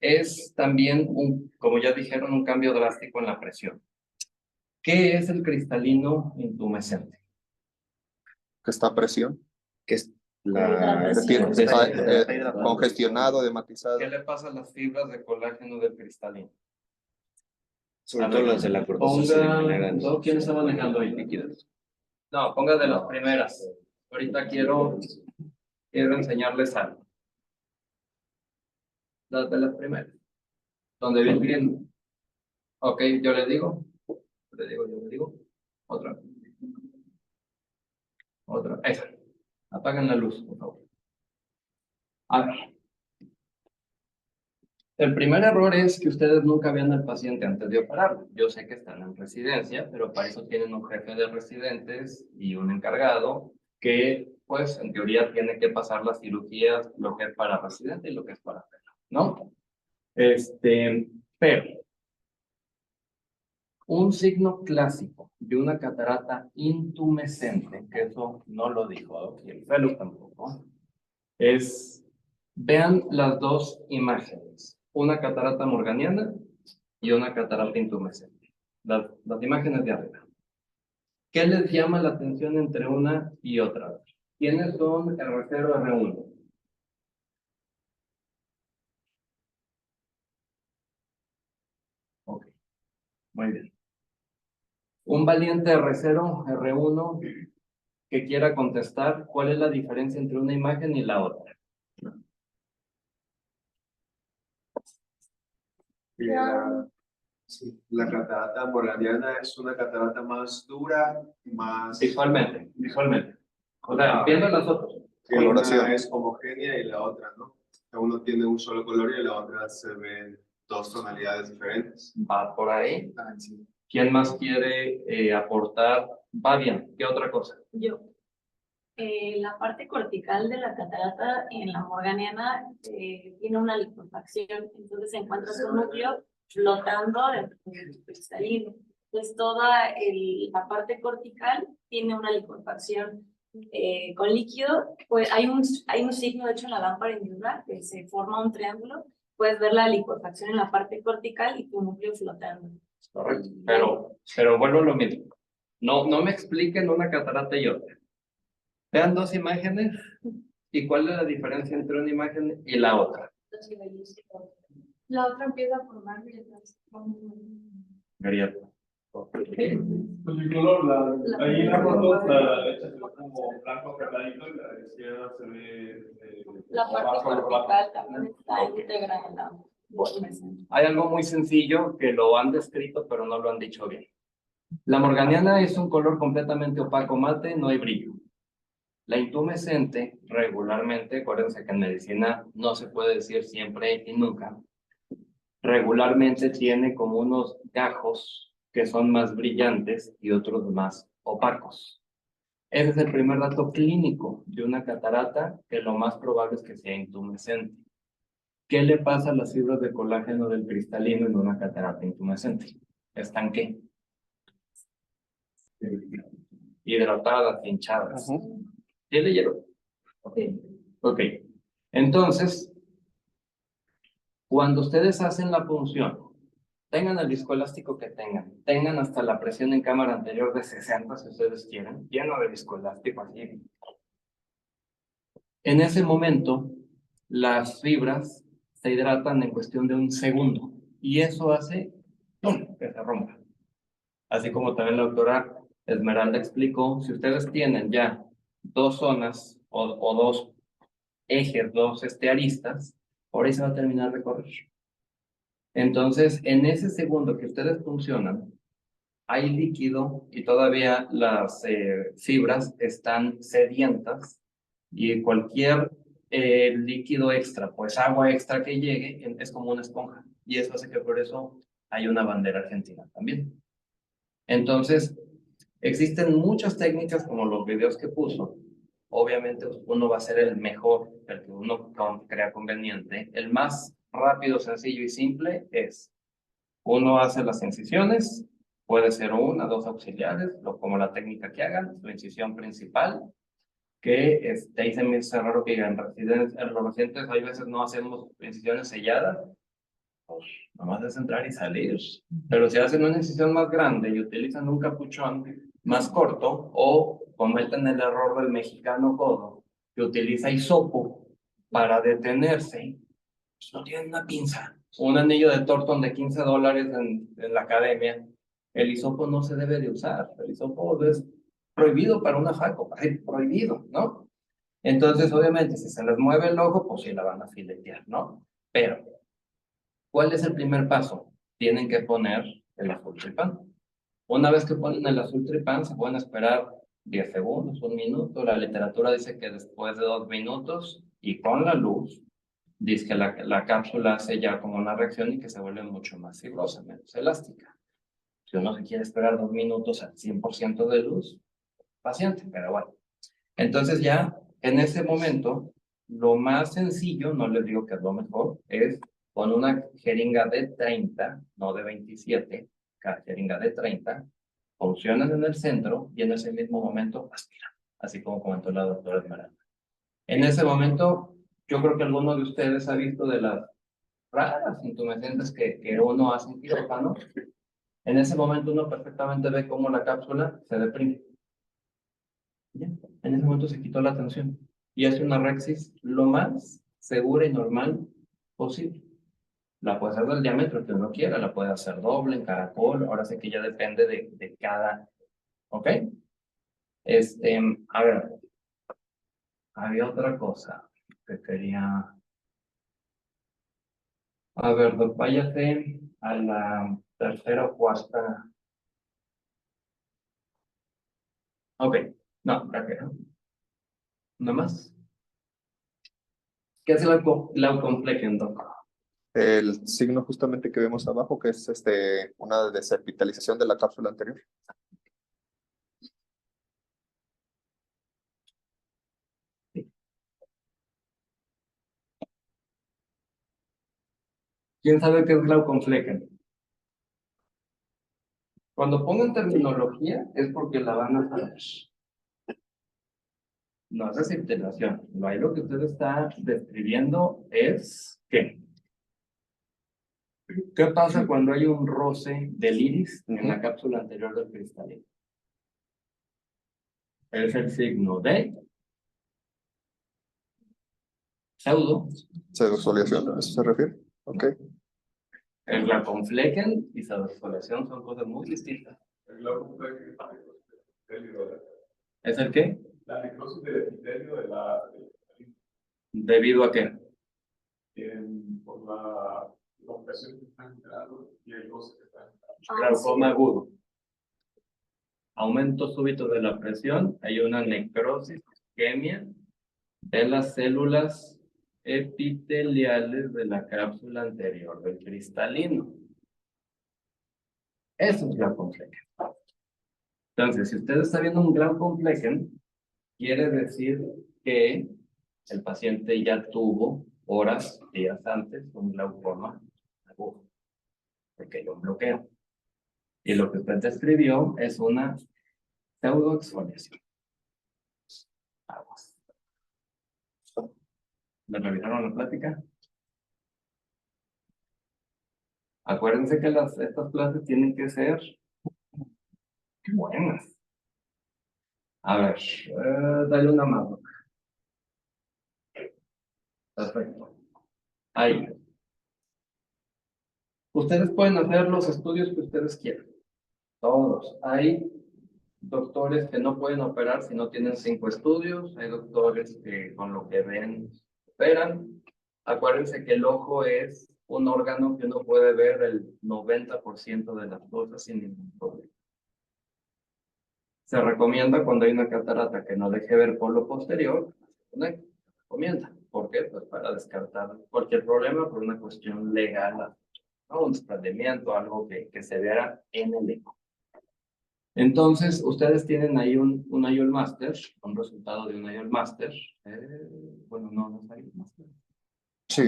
es también, como ya dijeron, un cambio drástico en la presión. ¿Qué es el cristalino intumescente? Que está a presión. Que es Congestionado, dematizado. ¿Qué le pasa a las fibras de colágeno del cristalino? Sobre todo las de la corteza. ¿Quién está manejando ahí? Líquidas. No, ponga de las primeras. Ahorita quiero enseñarles algo. Las de las primeras. Donde vienen. Ok, yo le digo. Yo le digo. Otra. Esa. Apaguen la luz, por favor. A ver. El primer error es que ustedes nunca vean al paciente antes de operarlo. Yo sé que están en residencia, pero para eso tienen un jefe de residentes y un encargado que, pues, en teoría tiene que pasar las cirugías, lo que es para residente y lo que es para fellow, ¿no? Pero un signo clásico de una catarata intumescente, que eso no lo dijo y el fellow tampoco, es, vean las dos imágenes, una catarata morganiana y una catarata intumescente. Las imágenes de arriba. ¿Qué les llama la atención entre una y otra? ¿Quiénes son R0, R1? Ok, muy bien. Un valiente R0, R1 que quiera contestar cuál es la diferencia entre una imagen y la otra. La catarata morganiana es una catarata más dura, más... Visualmente. O sea, viendo las otras. Una es homogénea y la otra no. Uno tiene un solo color y la otra se ven dos tonalidades diferentes. Va por ahí. Sí. ¿Quién más quiere aportar? Va bien. ¿Qué otra cosa? Yo. La parte cortical de la catarata en la morganiana tiene una liquefacción, entonces se encuentra su núcleo flotando dentro del cristalino. Entonces toda la parte cortical tiene una liquefacción con líquido. Pues hay un signo, de hecho, en la lámpara individual que se forma un triángulo. Puedes ver la liquefacción en la parte cortical y tu núcleo flotando. Correcto. Pero vuelvo a lo mismo. No me expliquen una catarata y otra. Vean dos imágenes y cuál es la diferencia entre una imagen y la otra. La otra empieza a formar Grieta. Pues el color, ahí en la foto la derecha se ve como blanco cargadito y la de izquierda se ve... la parte cortical también está integrada en la Hay algo muy sencillo que lo han descrito pero no lo han dicho bien. La morganiana es un color completamente opaco mate, no hay brillo. La intumescente, regularmente, acuérdense que en medicina no se puede decir siempre y nunca, regularmente tiene como unos gajos que son más brillantes y otros más opacos. Ese es el primer dato clínico de una catarata, que lo más probable es que sea intumescente. ¿Qué le pasa a las fibras de colágeno del cristalino en una catarata intumescente? ¿Están qué? Hidratadas, hinchadas. ¿Sí leyeron? Ok. Entonces, cuando ustedes hacen la punción, tengan el viscoelástico que tengan hasta la presión en cámara anterior de 60 si ustedes quieren, lleno de viscoelástico así. En ese momento, las fibras se hidratan en cuestión de un segundo y eso hace ¡pum!, que se rompa. Así como también la doctora Esmeralda explicó, si ustedes tienen ya dos zonas o dos ejes, dos aristas, por ahí se va a terminar de correr. Entonces, en ese segundo que ustedes funcionan, hay líquido y todavía las fibras están sedientas y cualquier líquido extra, pues agua extra que llegue, es como una esponja. Y eso hace que por eso hay una bandera argentina también. Entonces, existen muchas técnicas como los videos que puso. Obviamente uno va a ser el mejor, el que uno crea conveniente. El más rápido, sencillo y simple es, uno hace las incisiones, puede ser una, dos auxiliares, como la técnica que hagan, su incisión principal, que ahí se me hace raro que digan, en los recientes hay veces no hacemos incisiones selladas, pues nomás es entrar y salir. Pero si hacen una incisión más grande y utilizan un capuchón más corto, o cometen el error del mexicano codo, que utiliza hisopo para detenerse, pues no tienen una pinza. Un anillo de Thornton de $15 en la academia. El hisopo no se debe de usar. El hisopo es prohibido para una faco, prohibido, ¿no? Entonces, obviamente, si se les mueve el ojo, pues sí la van a filetear, ¿no? Pero, ¿cuál es el primer paso? Tienen que poner el azul tripán. Una vez que ponen el azul tripán, se pueden esperar 10 segundos, un minuto. La literatura dice que después de 2 minutos y con la luz, dice que la cápsula hace ya como una reacción y que se vuelve mucho más fibrosa, menos elástica. Si uno se quiere esperar 2 minutos al 100% de luz, paciente, pero bueno. Entonces ya en ese momento, lo más sencillo, no les digo que es lo mejor, es con una jeringa de 30, no de 27, cada jeringa de 30, funcionan en el centro y en ese mismo momento aspiran, así como comentó la doctora Esmeralda. En ese momento, yo creo que alguno de ustedes ha visto de las raras intumescentes que uno hace en quirófano. En ese momento uno perfectamente ve cómo la cápsula se deprime. ¿Ya? En ese momento se quitó la tensión y hace una rexis lo más segura y normal posible. La puede hacer del diámetro que uno quiera, la puede hacer doble, en caracol, ahora sí que ya depende de cada, ¿ok? A ver, había otra cosa que quería. A ver, váyase a la tercera o cuarta. Ok, no, creo. ¿No más? ¿Qué es el glaucomflecken, doc? El signo justamente que vemos abajo, que es una desepitalización de la cápsula anterior. ¿Quién sabe qué es glaucomflecken? Cuando pongan terminología es porque la van a saber. No es desepitalización. Ahí lo que usted está describiendo es ¿qué? ¿Qué pasa cuando hay un roce del iris en la cápsula anterior del cristalino? Es el signo de pseudo. Pseudosoliación, ¿a eso se refiere? Ok. El glaucomflecken y pseudosoliación son cosas muy distintas. El glaucomflecken ¿Es el qué? la necrosis del epitelio de la ¿Debido a qué? por la opresión que están generando y el goce que están generando. Glaucoma agudo. Aumento súbito de la presión, hay una necrosis, isquemia de las células epiteliales de la cápsula anterior del cristalino. Eso es glaucomflecken. Entonces, si usted está viendo un glaucomflecken, quiere decir que el paciente ya tuvo horas, días antes, un glaucoma agudo, porque hay un bloqueo. Y lo que usted describió es una pseudoexfoliación. Aguas. ¿Le revisaron la plática? Acuérdense que estas clases tienen que ser buenas. A ver, dale una más. Perfecto. Ahí. Ustedes pueden hacer los estudios que ustedes quieran. Todos. Hay doctores que no pueden operar si no tienen 5 estudios. Hay doctores que con lo que ven operan. Acuérdense que el ojo es un órgano que uno puede ver el 90% de las cosas sin ningún problema. Se recomienda cuando hay una catarata que no deje ver por lo posterior, se recomienda. ¿Por qué? Pues para descartar cualquier problema por una cuestión legal, ¿no? Un desprendimiento, algo que se vea en el eco. Entonces, ustedes tienen ahí un IOL Master, un resultado de un IOL Master. Bueno, no es IOL Master. Sí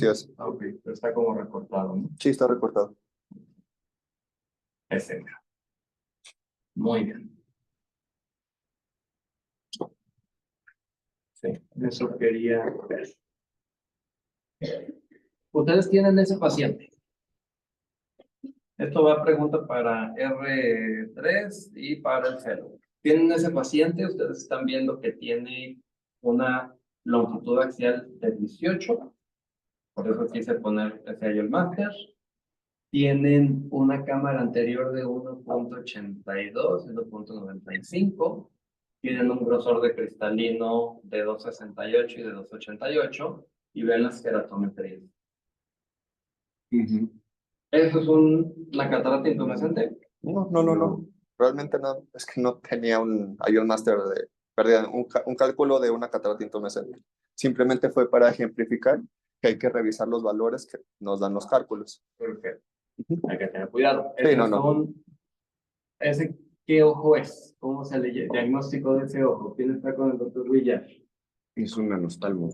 es. Ok, pero está como recortado, ¿no? Sí, está recortado. Ese. Muy bien. Sí, eso quería ver. Ustedes tienen ese paciente. Esto va a pregunta para R3 y para el fellow. Tienen ese paciente, ustedes están viendo que tiene una longitud axial de 18. Por eso quise poner ese IOL Master. Tienen una cámara anterior de 1.82, 1.95. Tienen un grosor de cristalino de 2.68 y de 2.88. Y ven las queratometrías. ¿Eso es una catarata intumescente? No. Realmente no. Es que no tenía un IOL Master de pérdida, un cálculo de una catarata intumescente. Simplemente fue para ejemplificar que hay que revisar los valores que nos dan los cálculos. Perfecto. Hay que tener cuidado. Sí, no. ¿Ese qué ojo es? ¿Cómo se le diagnóstico de ese ojo? ¿Quién está con el doctor Villar? Es un anostalmo.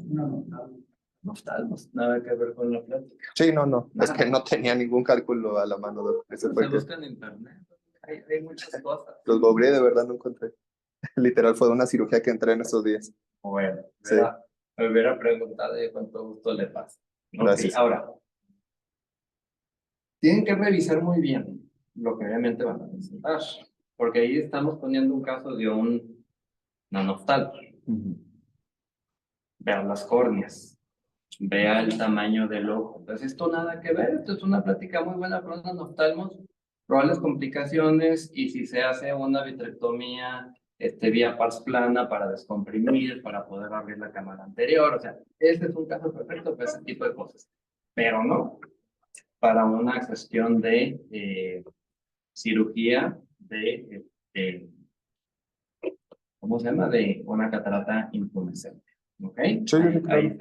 No estamos, nada que ver con la plática. Sí, no. Es que no tenía ningún cálculo a la mano. Ese fue Se que busca en internet. Hay muchas cosas. los googleé, de verdad no encontré. Literal fue una cirugía que entré en esos días. Bueno, Sí. me hubiera preguntado y cuánto gusto le pasa. Gracias. Okay, ahora, tienen que revisar muy bien lo que obviamente van a presentar, porque ahí estamos poniendo un caso de un nanoftalmo. Vean las córneas, vea el tamaño del ojo. Entonces, esto nada que ver, esto es una plática muy buena para unos oftalmos, probables complicaciones, y si se hace una vitrectomía vía pars plana para descomprimir, para poder abrir la cámara anterior, o sea, este es un caso perfecto para ese tipo de cosas, pero no para una cuestión de cirugía ¿cómo se llama? De una catarata intumescente. ¿Ok? Sí, Ahí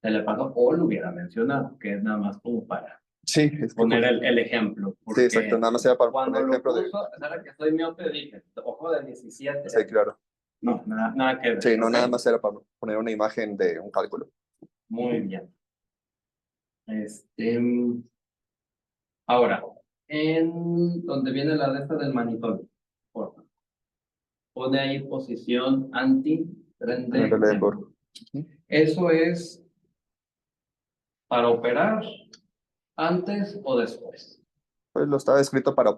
se le pasó, o lo hubiera mencionado, que es nada más como para Sí, es que poner el ejemplo. sí, exacto, nada más era para Cuando poner lo ejemplo puso, a pesar de que soy miope, dije, ojo de 17. Sí, claro. No, nada que ver. Sí, no, ¿ok? nada más era para poner una imagen de un cálculo. Muy bien. Ahora, en donde viene la de esta del manitol, por favor. Pone ahí posición anti-tren de Ándale, tiempo. Eso es para operar antes o después. Pues lo estaba escrito para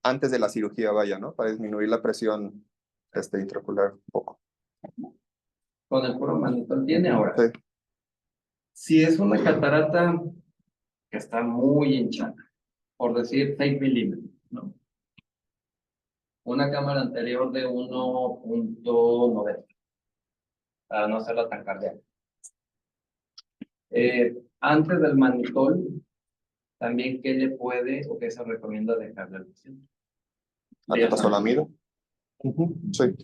antes de la cirugía, vaya, ¿no? Para disminuir la presión intraocular un poco. Con el puro manitol tiene ahora. Sí. Si es una catarata que está muy hinchada, por decir 6 milímetros, ¿no? Una cámara anterior de 1.90, para no hacerla tan cardíaca. Antes del manitol, también, ¿qué le puede o qué se recomienda dejarle al paciente? Acetazolamida. Sí.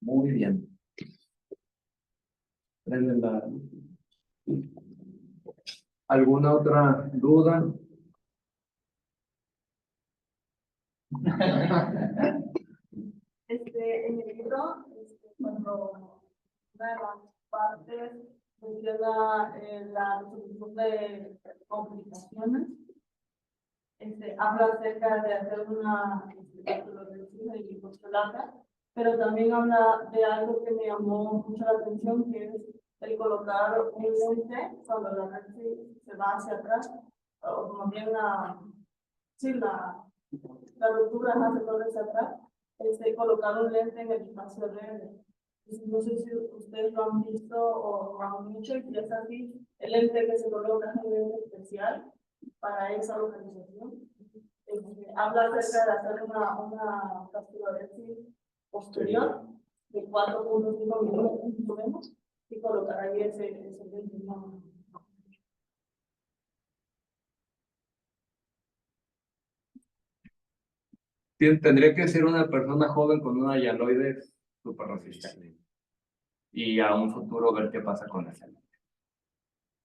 Muy bien. Prenden la... ¿Alguna otra duda? En el libro, cuando una de las partes menciona la resolución de complicaciones, habla acerca de hacer una capsulorexia y postulata, pero también habla de algo que me llamó mucho la atención, que es el colocar un lente cuando la rexis se va hacia atrás, o como bien la ruptura hace todo hacia atrás, colocar un lente en el espacio verde. No sé si ustedes lo han visto o lo han hecho, y si es así, el lente que se coloca es un lente especial para esa localización. Habla acerca de hacer una capsulorexis posterior de 4.5 milímetros y colocar ahí ese lente. Tendría que ser una persona joven con una hialoides súper resistente. Y a un futuro ver qué pasa con ese lente.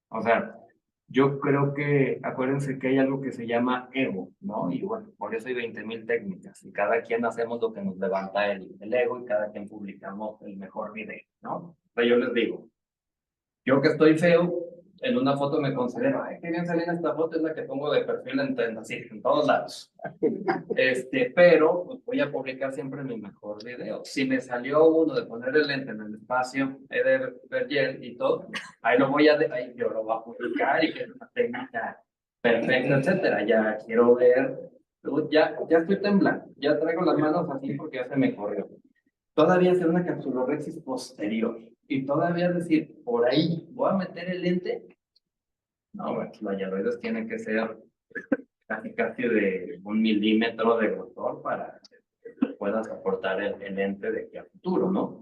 O sea, yo creo que, acuérdense que hay algo que se llama ego, ¿no? Y bueno, por eso hay 20,000 técnicas. Y cada quien hacemos lo que nos levanta el ego y cada quien publicamos el mejor video, ¿no? Pero yo les digo, yo que estoy feo, en una foto me considero, ay, qué bien salí en esta foto, es la que pongo de perfil en todos lados. Pero pues, voy a publicar siempre mi mejor video. Si me salió uno de poner el lente en el espacio, de ver y todo, ahí yo lo voy a publicar y que es una técnica perfecta, etcétera. Ya quiero ver, ya estoy temblando, ya traigo las manos así porque ya se me corrió. Todavía hacer una capsulorexis posterior y todavía decir, por ahí voy a meter el lente. No, bueno, los hialoides tienen que ser casi de 1 milímetro de grosor para que puedas aportar el lente de aquí a futuro, ¿no?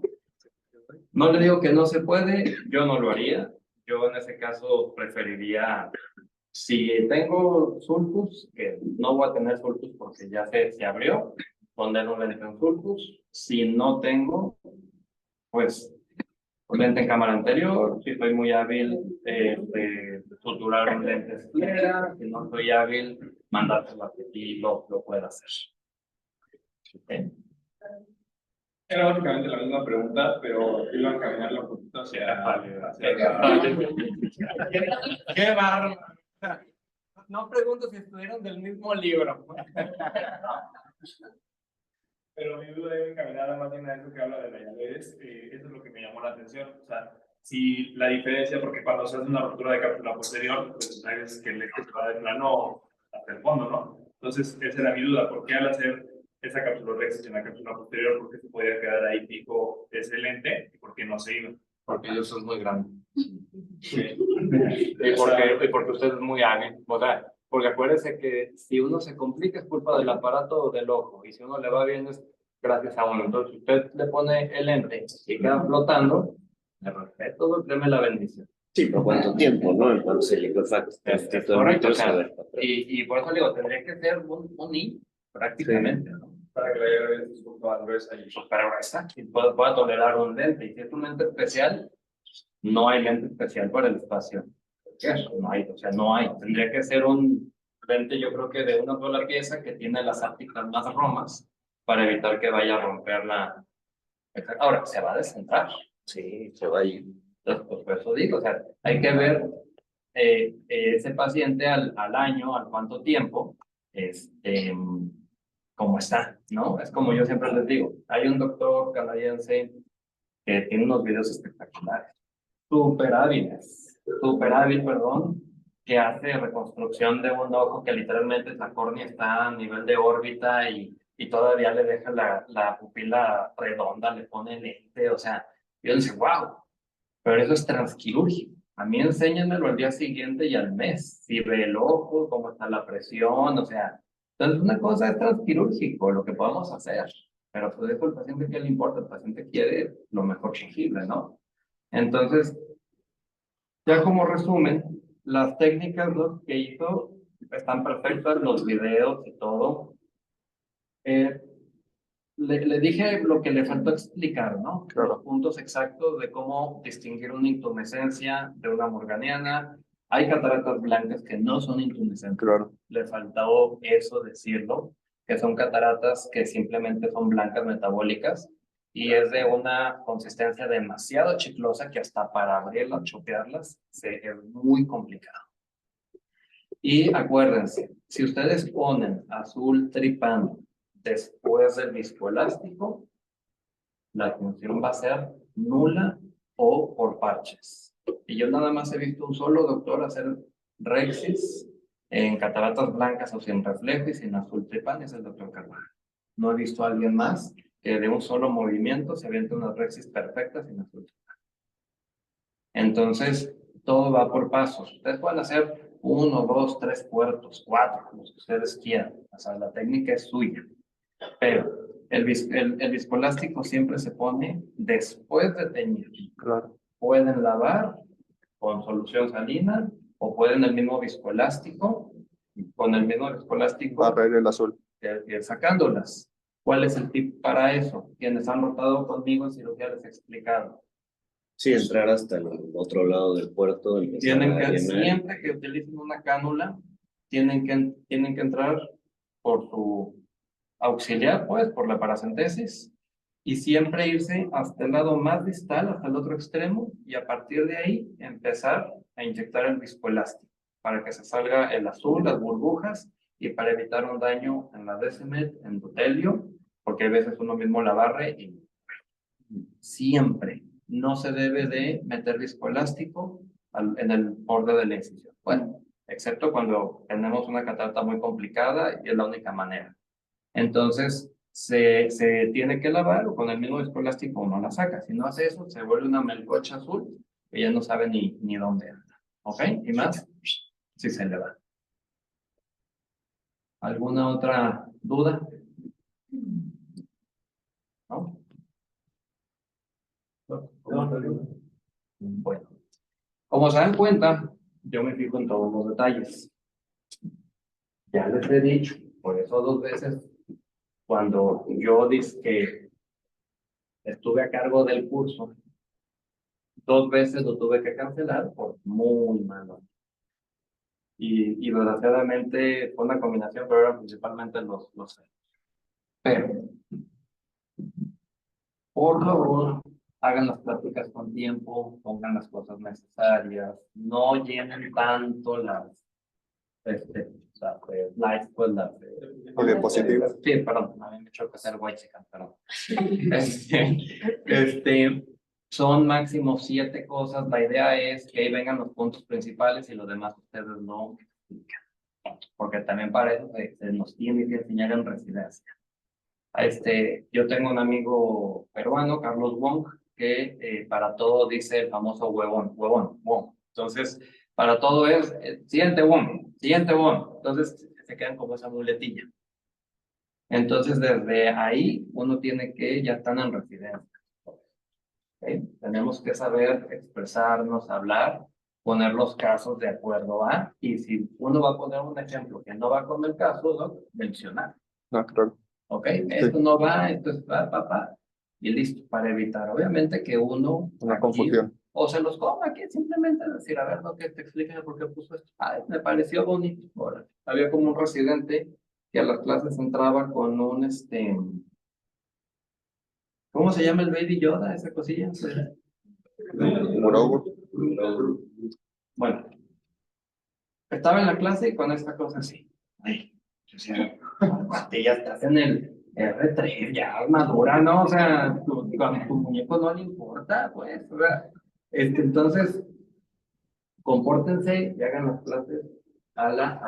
No le digo que no se puede, yo no lo haría. Yo en ese caso preferiría, si tengo sulcus, que no voy a tener sulcus porque ya se abrió, poner un lente en sulcus. Si no tengo, pues un lente en cámara anterior. Si soy muy hábil, de suturar un lente esclera. Si no soy hábil, mandárselo a que sí lo pueda hacer. ¿Okay? Era básicamente la misma pregunta, pero iba a caminar un poquito hacia ¡Qué bárbaro! No pregunto si estuvieron del mismo libro. Pero mi duda es encaminada más bien a eso que habla de la hialoides. Eso es lo que me llamó la atención. O sea, si la diferencia, porque cuando se hace una ruptura de cápsula posterior, pues sabes que el eje se va de plano hasta el fondo, ¿no? Entonces, esa era mi duda. ¿Por qué al hacer esa capsulorexis en la cápsula posterior, por qué se podía quedar ahí fijo ese lente y por qué no se iba? Porque yo soy muy grande. Sí. Y porque usted es muy hábil. O sea, porque acuérdese que si uno se complica es culpa del aparato o del ojo. Y si uno le va bien es gracias a uno. Entonces, si usted le pone el lente y queda flotando, le respeto, déme la bendición. Sí, ¿por cuánto tiempo, no? En cuanto se liquefacta. Es correcto, o sea, y por eso le digo, tendría que ser un I prácticamente, ¿no? Para que la hialoides es un poco más gruesa y Pero exacto, y pueda tolerar un lente. Y si es un lente especial, no hay lente especial para el espacio. No hay, o sea, no hay. Tendría que ser un lente, yo creo que de una sola pieza que tiene las ápticas más romas para evitar que vaya a romper la. Ahora, se va a descentrar. Sí, se va a ir. Entonces, pues por eso digo, o sea, hay que ver ese paciente al año, al cuánto tiempo, cómo está, ¿no? Es como yo siempre les digo, hay un doctor canadiense que tiene unos videos espectaculares, súper hábil, perdón, que hace reconstrucción de un ojo que literalmente la córnea está a nivel de órbita y todavía le deja la pupila redonda, le pone lente, o sea, yo digo, wow, pero eso es transquirúrgico. A mí enséñamelo al día siguiente y al mes, si ve el ojo, cómo está la presión, o sea, entonces una cosa es transquirúrgico, lo que podemos hacer, pero pues eso al paciente que le importa, el paciente quiere lo mejor posible, ¿no? Entonces, ya como resumen, las técnicas que hizo están perfectas, los videos y todo. Le dije lo que le faltó explicar, ¿no? Los puntos exactos de cómo distinguir una intumescencia de una morganiana. Hay cataratas blancas que no son intumescentes. Claro. Le faltó eso decirlo, que son cataratas que simplemente son blancas metabólicas y es de una consistencia demasiado chiclosa que hasta para abrirlas, chopearlas, es muy complicado. Y acuérdense, si ustedes ponen azul tripán después del viscoelástico, la función va a ser nula o por parches. Y yo nada más he visto un solo doctor hacer Rexis en cataratas blancas o sin reflejo y sin azul tripán, es el doctor Carvajal. No he visto a alguien más que de un solo movimiento se aviente unas Rexis perfectas sin azul tripán. Entonces, todo va por pasos. Ustedes pueden hacer 1, 2, 3 puertos, 4, los que ustedes quieran. O sea, la técnica es suya. Pero el viscoelástico siempre se pone después de teñir. Claro. Pueden lavar con solución salina o pueden el mismo viscoelástico, con el mismo viscoelástico Barrer el azul. ir sacándolas. ¿Cuál es el tip para eso? Quienes han rotado conmigo en cirugía les he explicado. Sí, entrar hasta el otro lado del puerto. Tienen que, siempre que utilicen una cánula, tienen que entrar por su auxiliar, pues, por la paracentesis, y siempre irse hasta el lado más distal, hasta el otro extremo, y a partir de ahí empezar a inyectar el viscoelástico, para que se salga el azul, las burbujas, y para evitar un daño en la Descemet, endotelio, porque a veces uno mismo la barre, y siempre no se debe de meter viscoelástico en el borde de la incisión. Bueno, excepto cuando tenemos una catarata muy complicada y es la única manera. Entonces, se tiene que lavar o con el mismo viscoelástico uno la saca. Si no hace eso, se vuelve una melcocha azul que ya no sabe ni dónde anda. ¿Ok? ¿Y más? Sí se le va. ¿Alguna otra duda? ¿No? Bueno, como se dan cuenta, yo me fijo en todos los detalles. Ya les he dicho, por eso 2 veces, cuando yo dije que estuve a cargo del curso, 2 veces lo tuve que cancelar por muy malo. Y desgraciadamente fue una combinación, pero eran principalmente los Pero, por favor, hagan las pláticas con tiempo, pongan las cosas necesarias, no llenen tanto las slides, pues las diapositivas. Sí, perdón, a mí me choca hacer white chicken, perdón. Son máximo 7 cosas. La idea es que ahí vengan los puntos principales y los demás ustedes no explican. Porque también para eso se nos tiene que enseñar en residencia. Yo tengo un amigo peruano, Carlos Wong, que para todo dice el famoso huevón. Entonces, para todo es siguiente Wong. Entonces, se quedan como esa muletilla. Entonces, desde ahí, uno tiene que, ya están en residencia. ¿Okay? Tenemos que saber expresarnos, hablar, poner los casos de acuerdo a, y si uno va a poner un ejemplo que no va con el caso, ¿no? Mencionar. No, claro. ¿Ok? Esto no va, esto es papá, y listo, para evitar, obviamente, que uno... Una confusión. O se los coma aquí, simplemente decir, a ver, no, que te expliquen por qué puso esto. Me pareció bonito. Ahora, había como un residente que a las clases entraba con un, ¿cómo se llama el Baby Yoda, esa cosilla? Morogo. Bueno, estaba en la clase y con esta cosa así. Ay, o sea, ya estás en el R3, ya madura, ¿no? O sea, con tu muñeco no le importa, pues, o sea, entonces, compórtense y hagan las clases a la